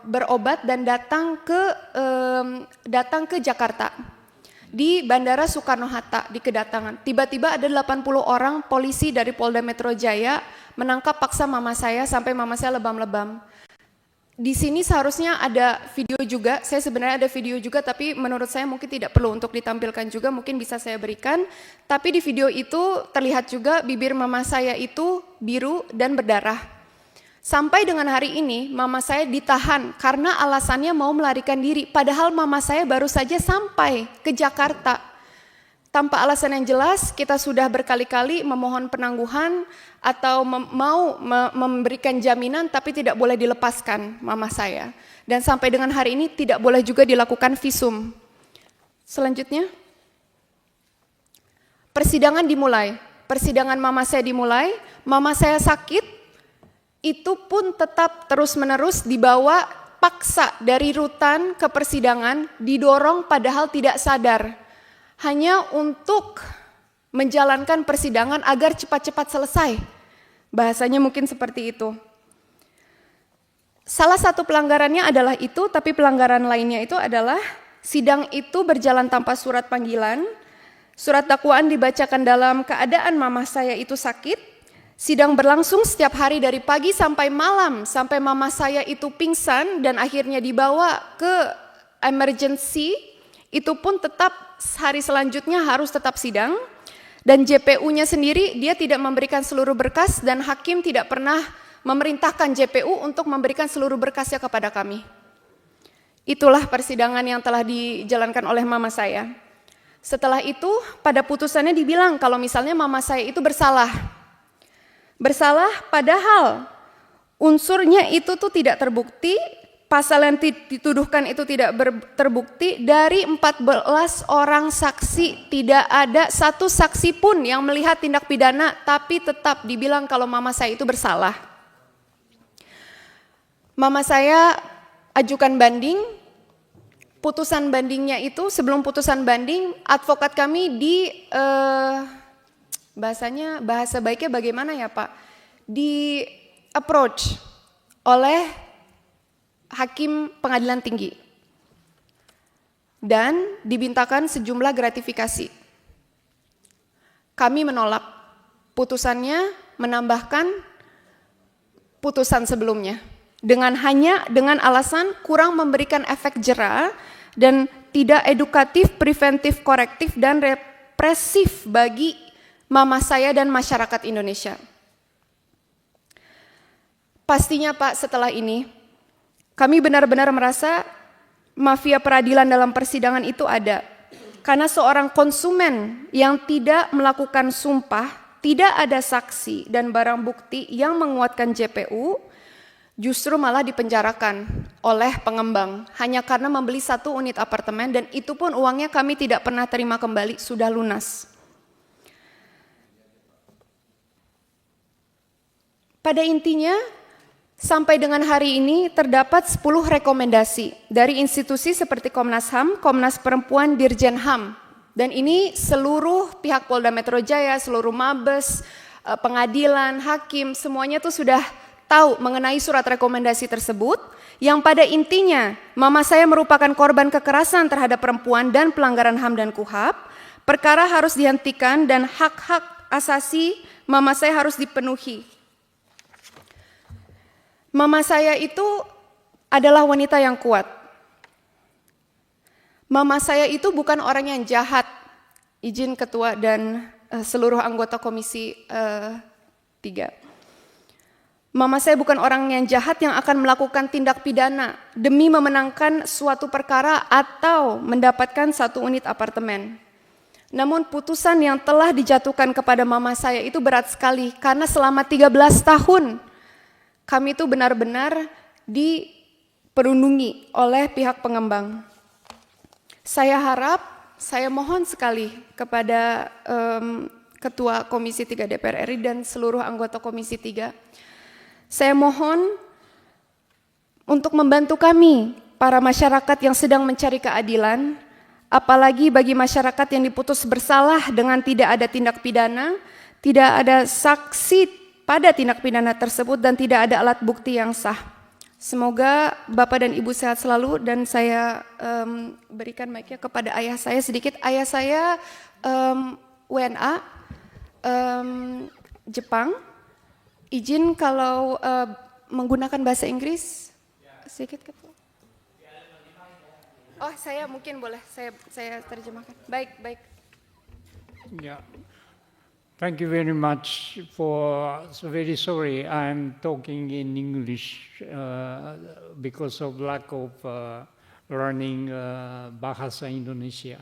berobat dan datang ke Jakarta. Di Bandara Soekarno-Hatta di kedatangan. Tiba-tiba ada 80 orang polisi dari Polda Metro Jaya menangkap paksa mama saya sampai mama saya lebam-lebam. Di sini seharusnya ada video juga, saya sebenarnya ada video juga tapi menurut saya mungkin tidak perlu untuk ditampilkan juga, mungkin bisa saya berikan. Tapi di video itu terlihat juga bibir mama saya itu biru dan berdarah. Sampai dengan hari ini mama saya ditahan karena alasannya mau melarikan diri. Padahal mama saya baru saja sampai ke Jakarta. Tanpa alasan yang jelas, kita sudah berkali-kali memohon penangguhan atau mau memberikan jaminan tapi tidak boleh dilepaskan mama saya. Dan sampai dengan hari ini tidak boleh juga dilakukan visum. Selanjutnya, persidangan dimulai. Persidangan mama saya dimulai, mama saya sakit, itu pun tetap terus-menerus dibawa paksa dari rutan ke persidangan, didorong padahal tidak sadar. Hanya untuk menjalankan persidangan agar cepat-cepat selesai. Bahasanya mungkin seperti itu. Salah satu pelanggarannya adalah itu, tapi pelanggaran lainnya itu adalah sidang itu berjalan tanpa surat panggilan. Surat dakwaan dibacakan dalam keadaan mama saya itu sakit. Sidang berlangsung setiap hari dari pagi sampai malam, sampai mama saya itu pingsan dan akhirnya dibawa ke emergency. Itu pun tetap hari selanjutnya harus tetap sidang. Dan JPU-nya sendiri dia tidak memberikan seluruh berkas dan hakim tidak pernah memerintahkan JPU untuk memberikan seluruh berkasnya kepada kami. Itulah persidangan yang telah dijalankan oleh mama saya. Setelah itu pada putusannya dibilang kalau misalnya mama saya itu bersalah. Bersalah padahal unsurnya itu tuh tidak terbukti. Pasal yang dituduhkan itu tidak terbukti. Dari 14 orang saksi, tidak ada satu saksi pun yang melihat tindak pidana, tapi tetap dibilang kalau mama saya itu bersalah. Mama saya ajukan banding, putusan bandingnya itu, sebelum putusan banding, advokat kami bahasa baiknya bagaimana ya Pak? Di approach oleh Hakim Pengadilan Tinggi dan dimintakan sejumlah gratifikasi. Kami menolak. Putusannya menambahkan putusan sebelumnya dengan alasan kurang memberikan efek jera dan tidak edukatif, preventif, korektif dan represif bagi mama saya dan masyarakat Indonesia. Pastinya Pak, setelah ini kami benar-benar merasa mafia peradilan dalam persidangan itu ada. Karena seorang konsumen yang tidak melakukan sumpah, tidak ada saksi dan barang bukti yang menguatkan JPU, justru malah dipenjarakan oleh pengembang. Hanya karena membeli 1 unit apartemen dan itu pun uangnya kami tidak pernah terima kembali, sudah lunas. Pada intinya, sampai dengan hari ini terdapat 10 rekomendasi dari institusi seperti Komnas HAM, Komnas Perempuan, Dirjen HAM. Dan ini seluruh pihak Polda Metro Jaya, seluruh Mabes, pengadilan, hakim, semuanya tuh sudah tahu mengenai surat rekomendasi tersebut. Yang pada intinya, mama saya merupakan korban kekerasan terhadap perempuan dan pelanggaran HAM dan KUHAP. Perkara harus dihentikan dan hak-hak asasi mama saya harus dipenuhi. Mama saya itu adalah wanita yang kuat. Mama saya itu bukan orang yang jahat, izin ketua dan seluruh anggota komisi 3. Mama saya bukan orang yang jahat yang akan melakukan tindak pidana demi memenangkan suatu perkara atau mendapatkan satu unit apartemen. Namun putusan yang telah dijatuhkan kepada mama saya itu berat sekali karena selama 13 tahun kami itu benar-benar diperundungi oleh pihak pengembang. Saya harap, saya mohon sekali kepada Ketua Komisi 3 DPR RI dan seluruh anggota Komisi 3, saya mohon untuk membantu kami, para masyarakat yang sedang mencari keadilan, apalagi bagi masyarakat yang diputus bersalah dengan tidak ada tindak pidana, tidak ada saksi pada tindak pidana tersebut, dan tidak ada alat bukti yang sah. Semoga Bapak dan Ibu sehat selalu, dan saya berikan mic-nya kepada ayah saya sedikit. Ayah saya WNA Jepang. Izin kalau menggunakan bahasa Inggris sedikit, Ketua. Oh, saya mungkin boleh saya terjemahkan. Baik. Yeah. Thank you very much very sorry I'm talking in English because of lack of learning Bahasa Indonesia.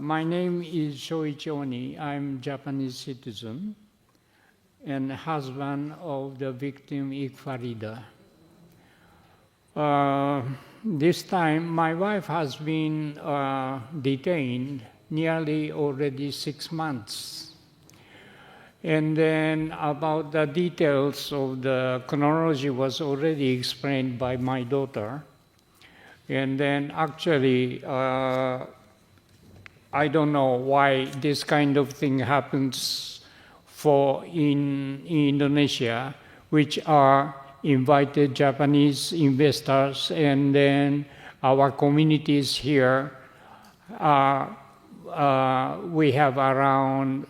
My name is Shoichi Oni. I'm Japanese citizen and husband of the victim Ikfarida. This time my wife has been detained nearly already 6 months. And then about the details of the chronology was already explained by my daughter. And then actually, I don't know why this kind of thing happens in Indonesia, which are invited Japanese investors, and then our communities here, we have around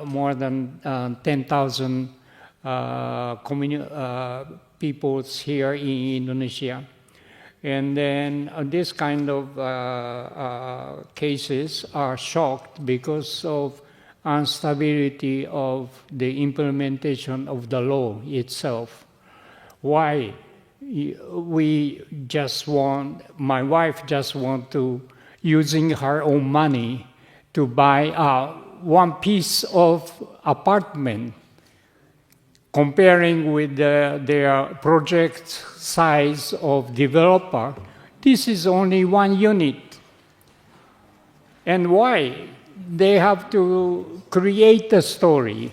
more than 10,000 peoples here in Indonesia. And then this kind of cases are shocked because of instability of the implementation of the law itself. Why? My wife just want to, using her own money, to buy one piece of apartment, comparing with their project size of developer. This is only one unit. And why? They have to create a story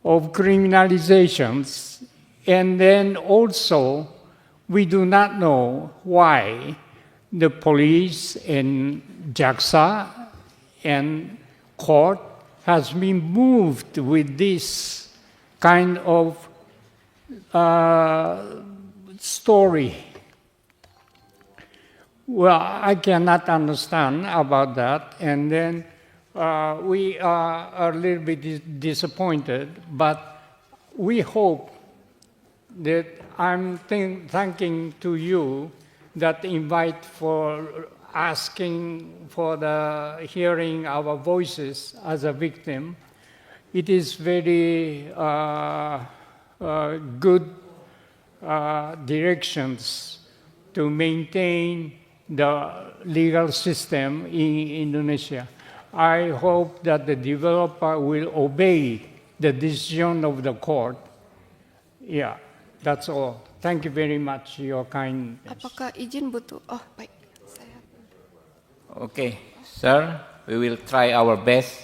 of criminalizations, and then also we do not know why the police and JAXA and court has been moved with this kind of story. Well, I cannot understand about that, and then we are a little bit disappointed, but we hope that I'm thanking to you that invite for asking for the hearing our voices as a victim. It is very good directions to maintain the legal system in Indonesia. I hope that the developer will obey the decision of the court. Yeah, that's all. Thank you very much, your kindness. Apakah izin butuh? Oh, baik. Okay, sir, we will try our best,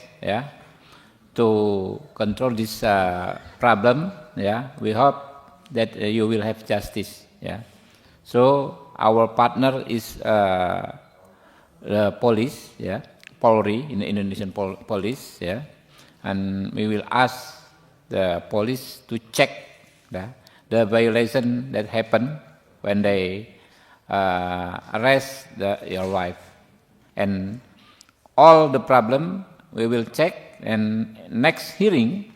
to control this problem. We hope that you will have justice. So our partner is the police, Polri, in the Indonesian police, and we will ask the police to check the violation that happened when they arrest your wife, and all the problem we will check, and next hearing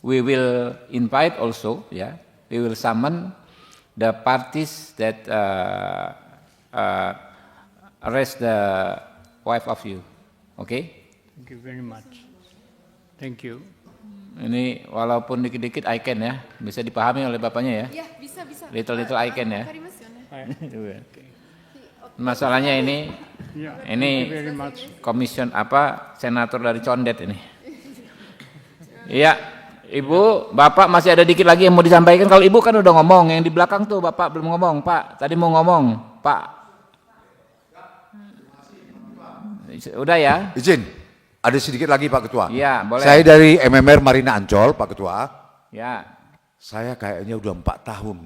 we will invite also, we will summon the parties that arrest the wife of you. Okay? Thank you very much. Thank you. Ini walaupun dikit-dikit I can ya, bisa dipahami oleh bapaknya ya. Ya, bisa. Little I can ya. Masalahnya ini komision senator dari Condet ini. Iya, Ibu, Bapak masih ada dikit lagi yang mau disampaikan. Kalau Ibu kan udah ngomong, yang di belakang tuh Bapak belum ngomong, Pak. Tadi mau ngomong, Pak. Udah ya? Izin. Ada sedikit lagi Pak Ketua. Iya, boleh. Saya dari MMR Marina Ancol, Pak Ketua. Ya. Saya kayaknya udah 4 tahun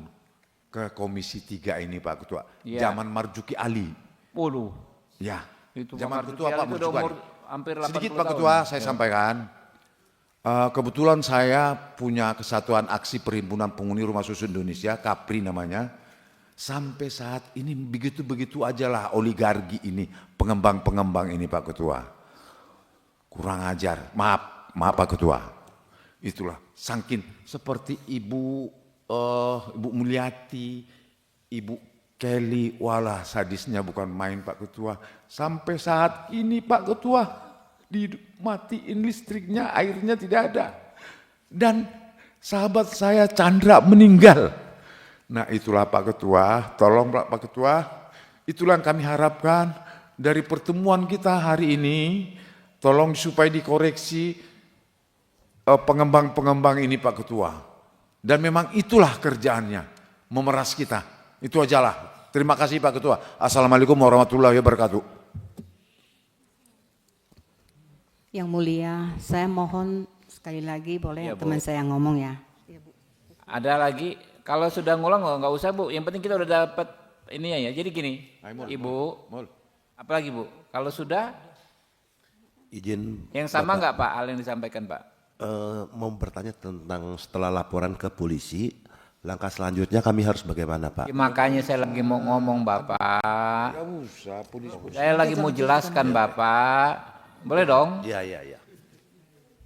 ke Komisi 3 ini Pak Ketua. Ya. Zaman Marzuki Ali. Waduh. Ya. Itu Zaman Ketua Pak Marzuki Ali. Hampir 80 sedikit Pak tahun. Ketua saya sampaikan. Kebetulan saya punya Kesatuan Aksi Perhimpunan Penghuni Rumah Susun Indonesia, KAPRI namanya. Sampai saat ini begitu-begitu aja lah oligarki ini, pengembang-pengembang ini Pak Ketua. Kurang ajar, maaf Pak Ketua. Itulah saking seperti Ibu Mulyati, Ibu Kelly, walah sadisnya bukan main Pak Ketua. Sampai saat ini Pak Ketua dimatiin listriknya, airnya tidak ada. Dan sahabat saya Chandra meninggal. Nah itulah Pak Ketua, tolong Pak Ketua, itulah yang kami harapkan dari pertemuan kita hari ini. Tolong supaya dikoreksi pengembang-pengembang ini Pak Ketua. Dan memang itulah kerjaannya, memeras kita. Itu ajalah. Terima kasih Pak Ketua. Assalamualaikum warahmatullahi wabarakatuh. Yang mulia, saya mohon sekali lagi boleh Ya, teman Bu. saya ngomong ya. Ada lagi, kalau sudah ngulang nggak usah Bu, yang penting kita udah dapat ini ya. Jadi gini, Ibu, apalagi Bu, kalau sudah Izin. yang sama nggak Pak hal yang disampaikan Pak? Mau bertanya tentang setelah laporan ke polisi, langkah selanjutnya kami harus bagaimana Pak? Ya, makanya saya lagi mau ngomong Bapak. Gak usah, polisi. Saya lagi mau jelaskan Bapak. Boleh dong? Iya.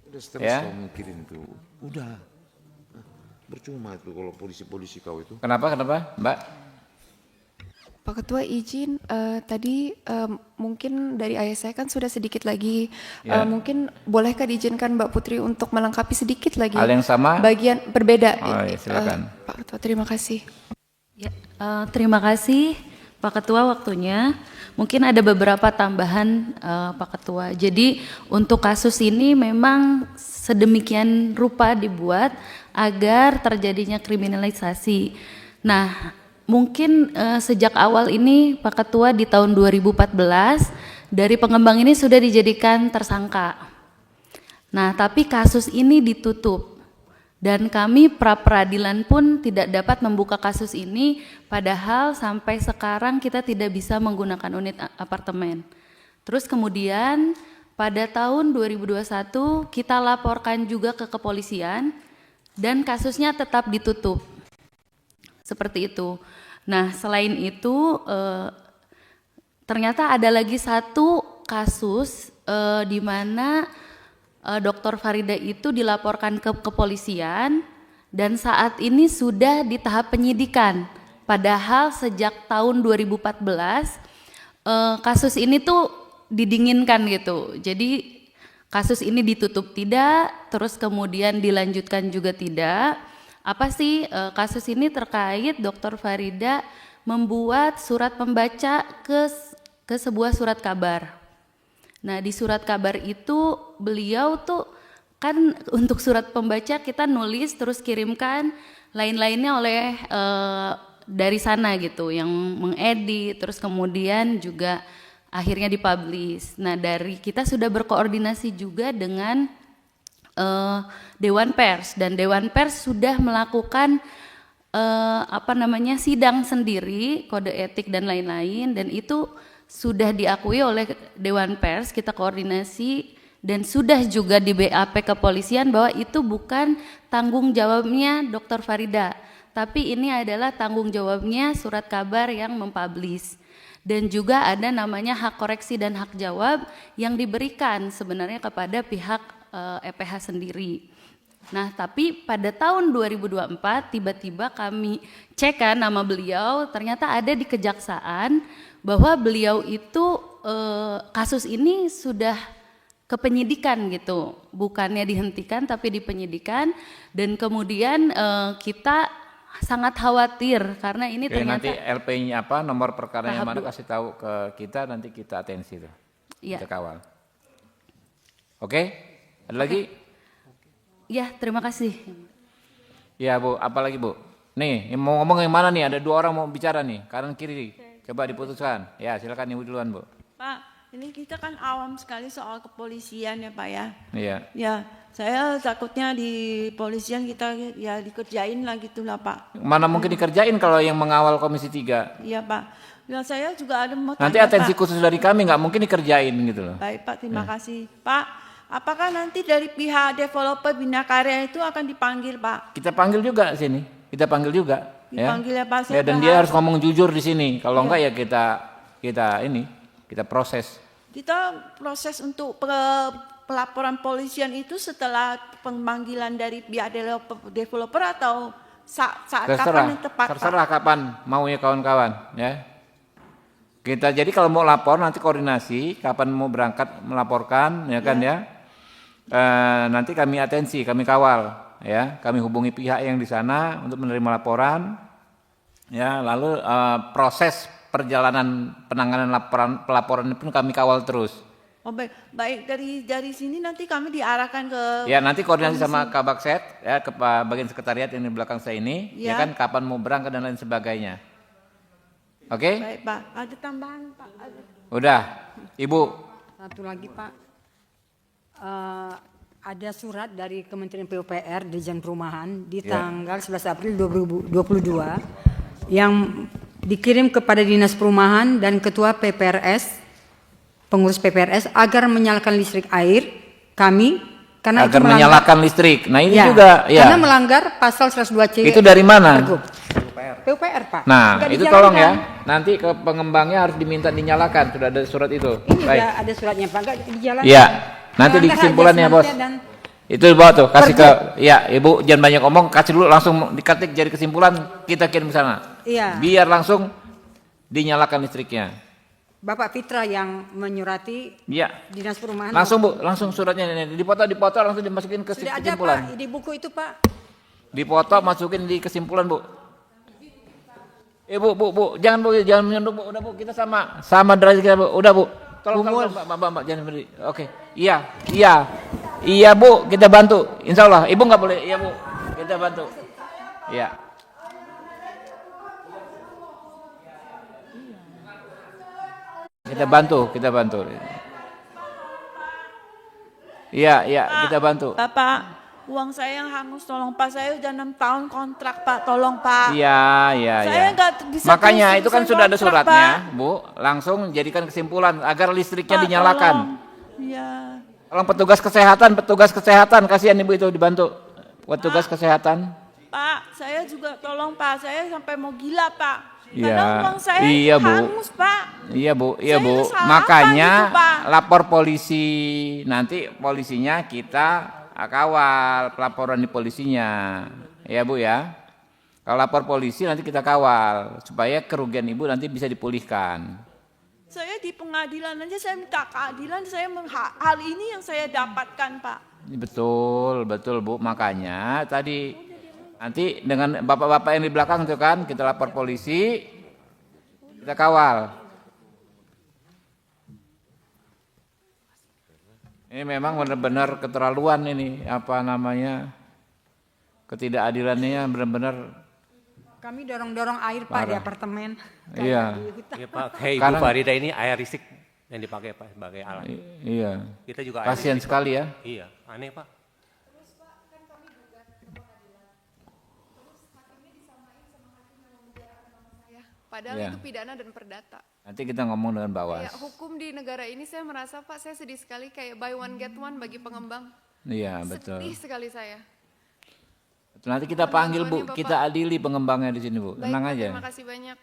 Udah Ya. kau mikirin tuh. Udah. Percuma itu kalau polisi-polisi kau itu. Kenapa Mbak? Pak Ketua izin tadi mungkin dari ayah saya kan sudah sedikit lagi Ya. mungkin bolehkah diizinkan Mbak Putri untuk melengkapi sedikit lagi Hal yang sama? bagian berbeda. Oh, ya, silakan. Pak Ketua terima kasih. Ya, terima kasih Pak Ketua waktunya. Mungkin ada beberapa tambahan Pak Ketua. Jadi untuk kasus ini memang sedemikian rupa dibuat agar terjadinya kriminalisasi. Nah, mungkin sejak awal ini Pak Ketua di tahun 2014 dari pengembang ini sudah dijadikan tersangka. Nah, tapi kasus ini ditutup dan kami pra-peradilan pun tidak dapat membuka kasus ini, padahal sampai sekarang kita tidak bisa menggunakan unit apartemen. Terus kemudian pada tahun 2021 kita laporkan juga ke kepolisian dan kasusnya tetap ditutup. Seperti itu. Nah, selain itu ternyata ada lagi satu kasus di mana Dr. Farida itu dilaporkan ke kepolisian dan saat ini sudah di tahap penyidikan. Padahal sejak tahun 2014 kasus ini tuh didinginkan gitu. Jadi kasus ini ditutup tidak, terus kemudian dilanjutkan juga tidak. Apa sih kasus ini terkait Dr. Farida membuat surat pembaca ke sebuah surat kabar. Nah, di surat kabar itu beliau tuh kan untuk surat pembaca kita nulis terus kirimkan lain-lainnya oleh dari sana gitu yang mengedit terus kemudian juga akhirnya dipublish. Nah, dari kita sudah berkoordinasi juga dengan Dewan Pers dan Dewan Pers sudah melakukan sidang sendiri, kode etik dan lain-lain dan itu sudah diakui oleh Dewan Pers, kita koordinasi dan sudah juga di BAP kepolisian bahwa itu bukan tanggung jawabnya Dr. Farida, tapi ini adalah tanggung jawabnya surat kabar yang mempublish. Dan juga ada namanya hak koreksi dan hak jawab yang diberikan sebenarnya kepada pihak EPH sendiri. Nah, tapi pada tahun 2024 tiba-tiba kami cek kan nama beliau ternyata ada di kejaksaan bahwa beliau itu kasus ini sudah ke penyidikan gitu, bukannya dihentikan tapi di penyidikan, dan kemudian kita sangat khawatir karena ini ternyata nanti LP-nya apa, nomor perkaranya mana kasih tahu ke kita, nanti kita atensi tuh. Iya. Kita kawal. Oke? Ada lagi? Ya, terima kasih. Ya Bu, apa lagi Bu? Nih, yang mau ngomong yang mana nih? Ada 2 orang mau bicara nih, kanan kiri. Coba diputuskan. Ya, silakan Ibu duluan Bu. Pak, ini kita kan awam sekali soal kepolisian ya Pak ya. Iya. Ya, saya takutnya di polisian kita ya dikerjain lah gitulah Pak. Mana mungkin dikerjain kalau yang mengawal Komisi 3? Iya Pak. Ya saya juga ada mau Nanti tanya, atensi Pak. khusus dari kami nggak mungkin dikerjain gitu loh. Baik Pak, terima kasih. Pak, apakah nanti dari pihak developer Bina Karya itu akan dipanggil Pak? Kita panggil juga sini. Kita panggil juga. Dipanggil ya Pak. Ya, dan dia harus ngomong jujur di sini. Kalau enggak ya kita proses. Kita proses untuk pelaporan polisian itu setelah pemanggilan dari pihak developer atau saat kapan yang tepat terserah Pak? kapan maunya kawan-kawan ya. Kita jadi kalau mau lapor nanti koordinasi kapan mau berangkat melaporkan ya kan ya. Nanti kami atensi, kami kawal ya, kami hubungi pihak yang di sana untuk menerima laporan ya, lalu proses perjalanan penanganan pelaporan pun kami kawal terus. Oh baik dari sini nanti kami diarahkan ke Ya nanti koordinasi sama Kabakset ya, ke bagian sekretariat yang di belakang saya ini ya kan, kapan mau berangkat dan lain sebagainya. Oke? Baik Pak, ada tambahan Pak? Udah, Ibu. Satu lagi Pak, ada surat dari Kementerian PUPR Dirjen Perumahan di tanggal 11 April 2022 yang dikirim kepada Dinas Perumahan dan Ketua PPRS, pengurus PPRS agar menyalakan listrik air kami karena Agar itu menyalakan listrik. Nah ini ya, juga ya. karena melanggar pasal 102C. Itu dari mana? PUPR Pak. Nah Nggak itu dijalankan. tolong ya. Nanti ke pengembangnya harus diminta dinyalakan. Sudah ada surat itu. Ini Baik. udah ada suratnya Pak, nggak dijalankan. Iya. Nanti di Melanggar kesimpulannya hak Bos. asasi manusia dan Itu bawa tuh, kasih ke, ya Ibu jangan banyak omong, kasih dulu langsung diketik jadi kesimpulan, kita kirim ke sana. Iya. Biar langsung dinyalakan listriknya. Bapak Fitra yang menyurati Iya. Dinas Perumahan. Langsung Bu, langsung suratnya ini dipotong langsung dimasukin ke Sudah ada kesimpulan. Pak di buku itu Pak. Dipotong masukin di kesimpulan Bu. Bu, jangan menyunduk Bu, udah Bu, kita sama derajat kita Bu, udah Bu. Tolong Mbak, jangan berdiri. Oke. Iya Bu, kita bantu. Insya Allah, Ibu nggak boleh. Iya Bu, kita bantu. Iya. Kita bantu. Iya, kita bantu. Bapak, uang saya yang hangus, tolong Pak, saya udah 6 tahun kontrak Pak, tolong Pak. Iya. Saya nggak bisa. Makanya itu kan sudah ada kontrak, suratnya, Pak. Bu. Langsung jadikan kesimpulan agar listriknya Pak, dinyalakan. Iya. Tolong petugas kesehatan, kasihan Ibu itu dibantu. Petugas kesehatan. Pak, saya juga tolong Pak, saya sampai mau gila Pak. Iya. Karena uang saya Iya, Bu. hangus Pak. Iya Bu. Saya salah Makanya apa gitu, Pak? lapor polisi, nanti polisinya kita kawal pelaporan di polisinya. Ya Bu ya. Kalau lapor polisi nanti kita kawal supaya kerugian Ibu nanti bisa dipulihkan. Saya di pengadilan aja saya minta keadilan, hal ini yang saya dapatkan Pak. Betul Bu. Makanya tadi nanti dengan bapak-bapak yang di belakang itu kan kita lapor polisi, kita kawal. Ini memang benar-benar keterlaluan ini, ketidakadilannya benar-benar. Kami dorong-dorong air Pak di apartemen. Iya. Ya, Pak, kayak Ibu Farida ini air listrik yang dipakai Pak sebagai alat. Iya. Kita juga kasihan sekali ya. Iya, aneh Pak. Padahal Ya. itu pidana dan perdata. Nanti kita ngomong dengan Bawas. Ya, hukum di negara ini saya merasa Pak, saya sedih sekali kayak buy one get one bagi pengembang. Iya betul. Sedih sekali saya. Nanti kita panggil Bu, Bapak. kita adili pengembangnya di sini Bu. Baik, Tenang Pak, aja. terima kasih banyak.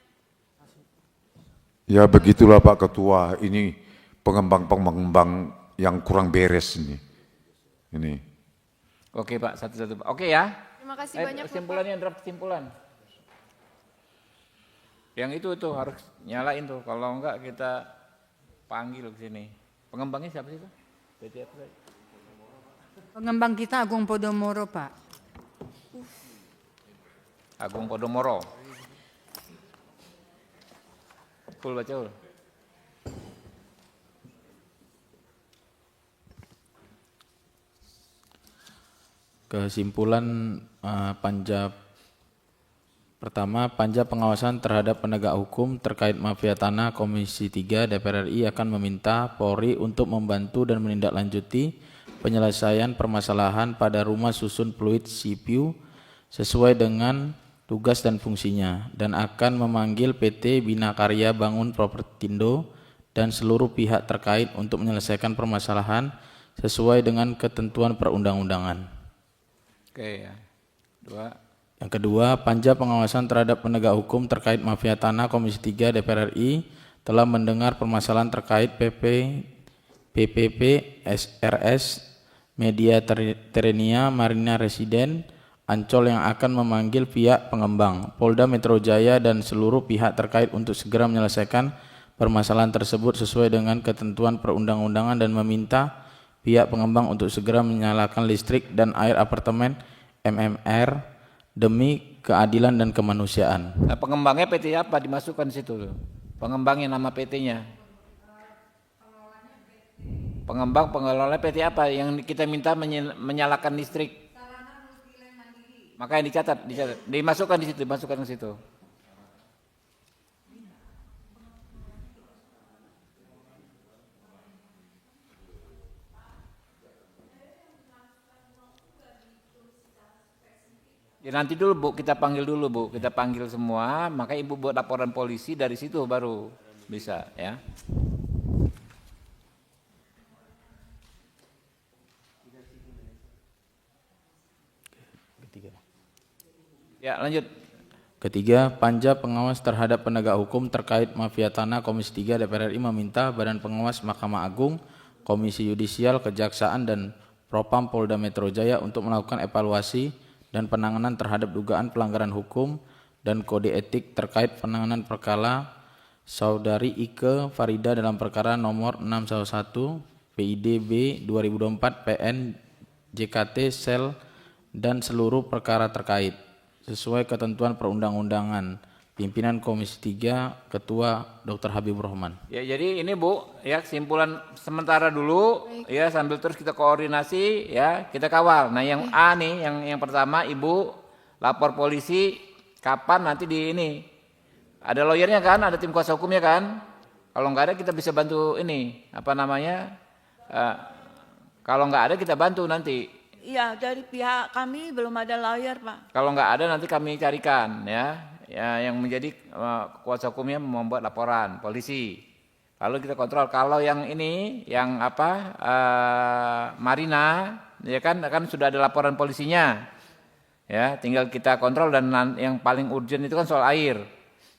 Ya begitulah Pak Ketua, ini pengembang-pengembang yang kurang beres ini. Oke Pak, satu-satu Pak. Oke ya. Terima kasih banyak Bapak. Kesimpulannya, draft kesimpulan. Yang itu harus nyalain tuh, kalau enggak kita panggil ke sini. Pengembangnya siapa sih itu? PT apa tadi? Pengembang kita Agung Podomoro, Pak. Agung Podomoro. Full baca ul. Kesimpulan panja pertama, panja pengawasan terhadap penegak hukum terkait mafia tanah Komisi 3 DPR RI akan meminta Polri untuk membantu dan menindaklanjuti penyelesaian permasalahan pada rumah susun fluid CPU sesuai dengan tugas dan fungsinya, dan akan memanggil PT Bina Karya Bangun Propertindo dan seluruh pihak terkait untuk menyelesaikan permasalahan sesuai dengan ketentuan perundang-undangan. Oke ya. Yang kedua, panja pengawasan terhadap penegak hukum terkait mafia tanah Komisi 3 DPR RI telah mendengar permasalahan terkait PPP SRS Media Terenia Marina Residen Ancol yang akan memanggil pihak pengembang, Polda Metro Jaya dan seluruh pihak terkait untuk segera menyelesaikan permasalahan tersebut sesuai dengan ketentuan perundang-undangan dan meminta pihak pengembang untuk segera menyalakan listrik dan air apartemen MMR demi keadilan dan kemanusiaan. Nah, pengembangnya PT apa dimasukkan di situ loh. Pengembangnya nama PT-nya. Pengembang pengelola PT apa yang kita minta menyalakan listrik. Makanya dicatat, dimasukkan di situ, dimasukkan ke situ. Ya nanti dulu Bu, kita panggil dulu Bu, kita panggil semua, maka Ibu buat laporan polisi, dari situ baru bisa ya. Ya lanjut. Ketiga, panja pengawas terhadap penegak hukum terkait mafia tanah Komisi 3 DPR RI meminta Badan Pengawas Mahkamah Agung, Komisi Yudisial, Kejaksaan dan Propam Polda Metro Jaya untuk melakukan evaluasi dan penanganan terhadap dugaan pelanggaran hukum dan kode etik terkait penanganan perkara Saudari Ike Farida dalam perkara nomor 611 PIDB 2024 PN JKT Sel dan seluruh perkara terkait sesuai ketentuan perundang-undangan. Pimpinan Komisi 3 Ketua Dr. Habibur Rahman. Ya jadi ini Bu, ya kesimpulan sementara dulu. Baik. Ya sambil terus kita koordinasi ya, kita kawal. Nah yang A nih, yang pertama Ibu lapor polisi kapan nanti di ini. Ada lawyernya kan, ada tim kuasa hukumnya kan. Kalau nggak ada kita bisa bantu ini, apa namanya. Kalau nggak ada kita bantu nanti. Iya, dari pihak kami belum ada lawyer, Pak. Kalau nggak ada nanti kami carikan ya yang menjadi kuasa hukumnya membuat laporan polisi. Lalu kita kontrol. Kalau yang ini, yang apa Marina, ya kan sudah ada laporan polisinya. Ya, tinggal kita kontrol dan yang paling urgent itu kan soal air.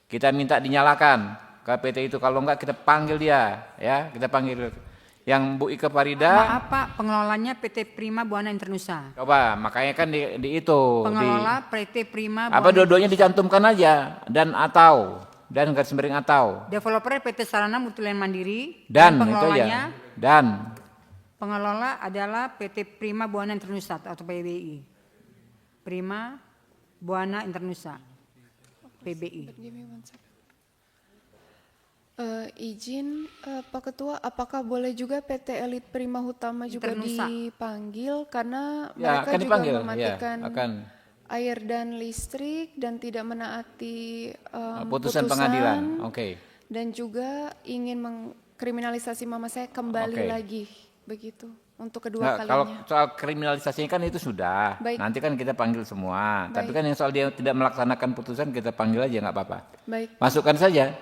Kita minta dinyalakan ke PT itu. Kalau nggak kita panggil dia, ya kita panggil. Yang Bu Ike Farida. Maaf Pak, pengelolanya PT Prima Buana Internusa. Coba, makanya kan di itu. Pengelola PT Prima Buana. Apa dua-duanya dicantumkan aja dan garis miring atau. Developer PT Sarana Mutulen Mandiri. Dan pengelolanya. Itu ya. Dan. Pengelola adalah PT Prima Buana Internusa atau PBI. Prima Buana Internusa. PBI. Izin Pak Ketua, apakah boleh juga PT Elit Prima Hutama juga Internusa dipanggil karena Ya, mereka akan juga dipanggil, mematikan ya, akan. air dan listrik dan tidak menaati Putusan pengadilan. Oke. Dan juga ingin mengkriminalisasi mama saya kembali Oke. lagi begitu untuk kedua Nah, kalau kalinya. soal kriminalisasinya kan itu sudah. Baik. Nanti kan kita panggil semua. Tapi Baik. kan yang soal dia tidak melaksanakan putusan kita panggil aja nggak apa-apa. Baik. Masukkan saja.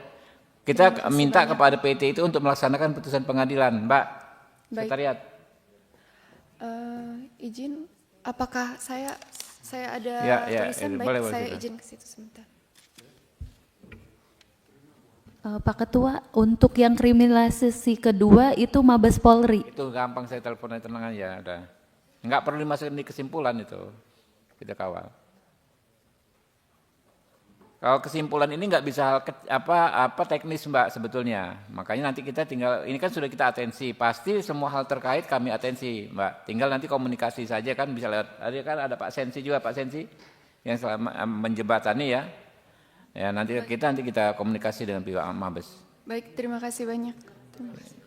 Kita Terima kasih minta banyak. kepada PT itu untuk melaksanakan putusan pengadilan, Mbak. Baik. Sekretariat. Izin, apakah saya ada Ya, tulisan? Baik, boleh, saya silakan. izin ke situ sebentar. Pak Ketua, untuk yang kriminalisasi kedua itu Mabes Polri. Itu gampang, saya telepon aja, tenang aja, udah. Nggak perlu dimasukin di kesimpulan itu. Kita kawal. Kalau kesimpulan ini nggak bisa apa teknis Mbak sebetulnya. Makanya nanti kita tinggal, ini kan sudah kita atensi, pasti semua hal terkait kami atensi Mbak. Tinggal nanti komunikasi saja kan bisa lewat, ada Pak Sensi juga, Pak Sensi yang selama menjembatani ya. Ya nanti kita komunikasi dengan pihak Mabes. Baik, terima kasih banyak. Terima kasih.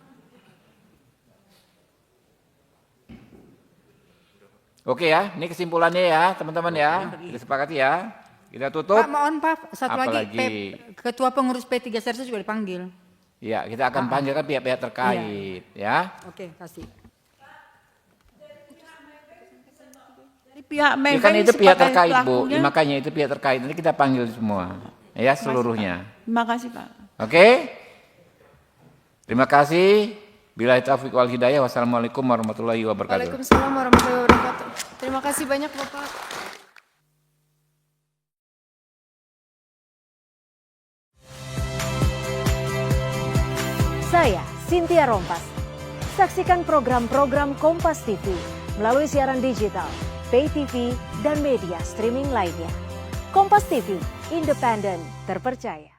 Oke ya, ini kesimpulannya ya teman-teman ya, kita sepakati ya. Kita tutup. Pak, mohon Pak, satu lagi, Ketua Pengurus P3 Serse juga dipanggil. Iya, kita akan panggilkan pihak-pihak terkait ya. Oke, kasih. Dari pihak Maybank Kan itu pihak sebagai terkait Bu, pelakunya. makanya itu pihak terkait, nanti kita panggil semua ya seluruhnya. Terima kasih Pak. Oke? Terima kasih. Billahi taufiq wal hidayah. Wassalamualaikum warahmatullahi wabarakatuh. Waalaikumsalam warahmatullahi wabarakatuh. Terima kasih banyak Bapak. Saya Cynthia Rompas. Saksikan program-program Kompas TV melalui siaran digital, pay TV, dan media streaming lainnya. Kompas TV, independen, terpercaya.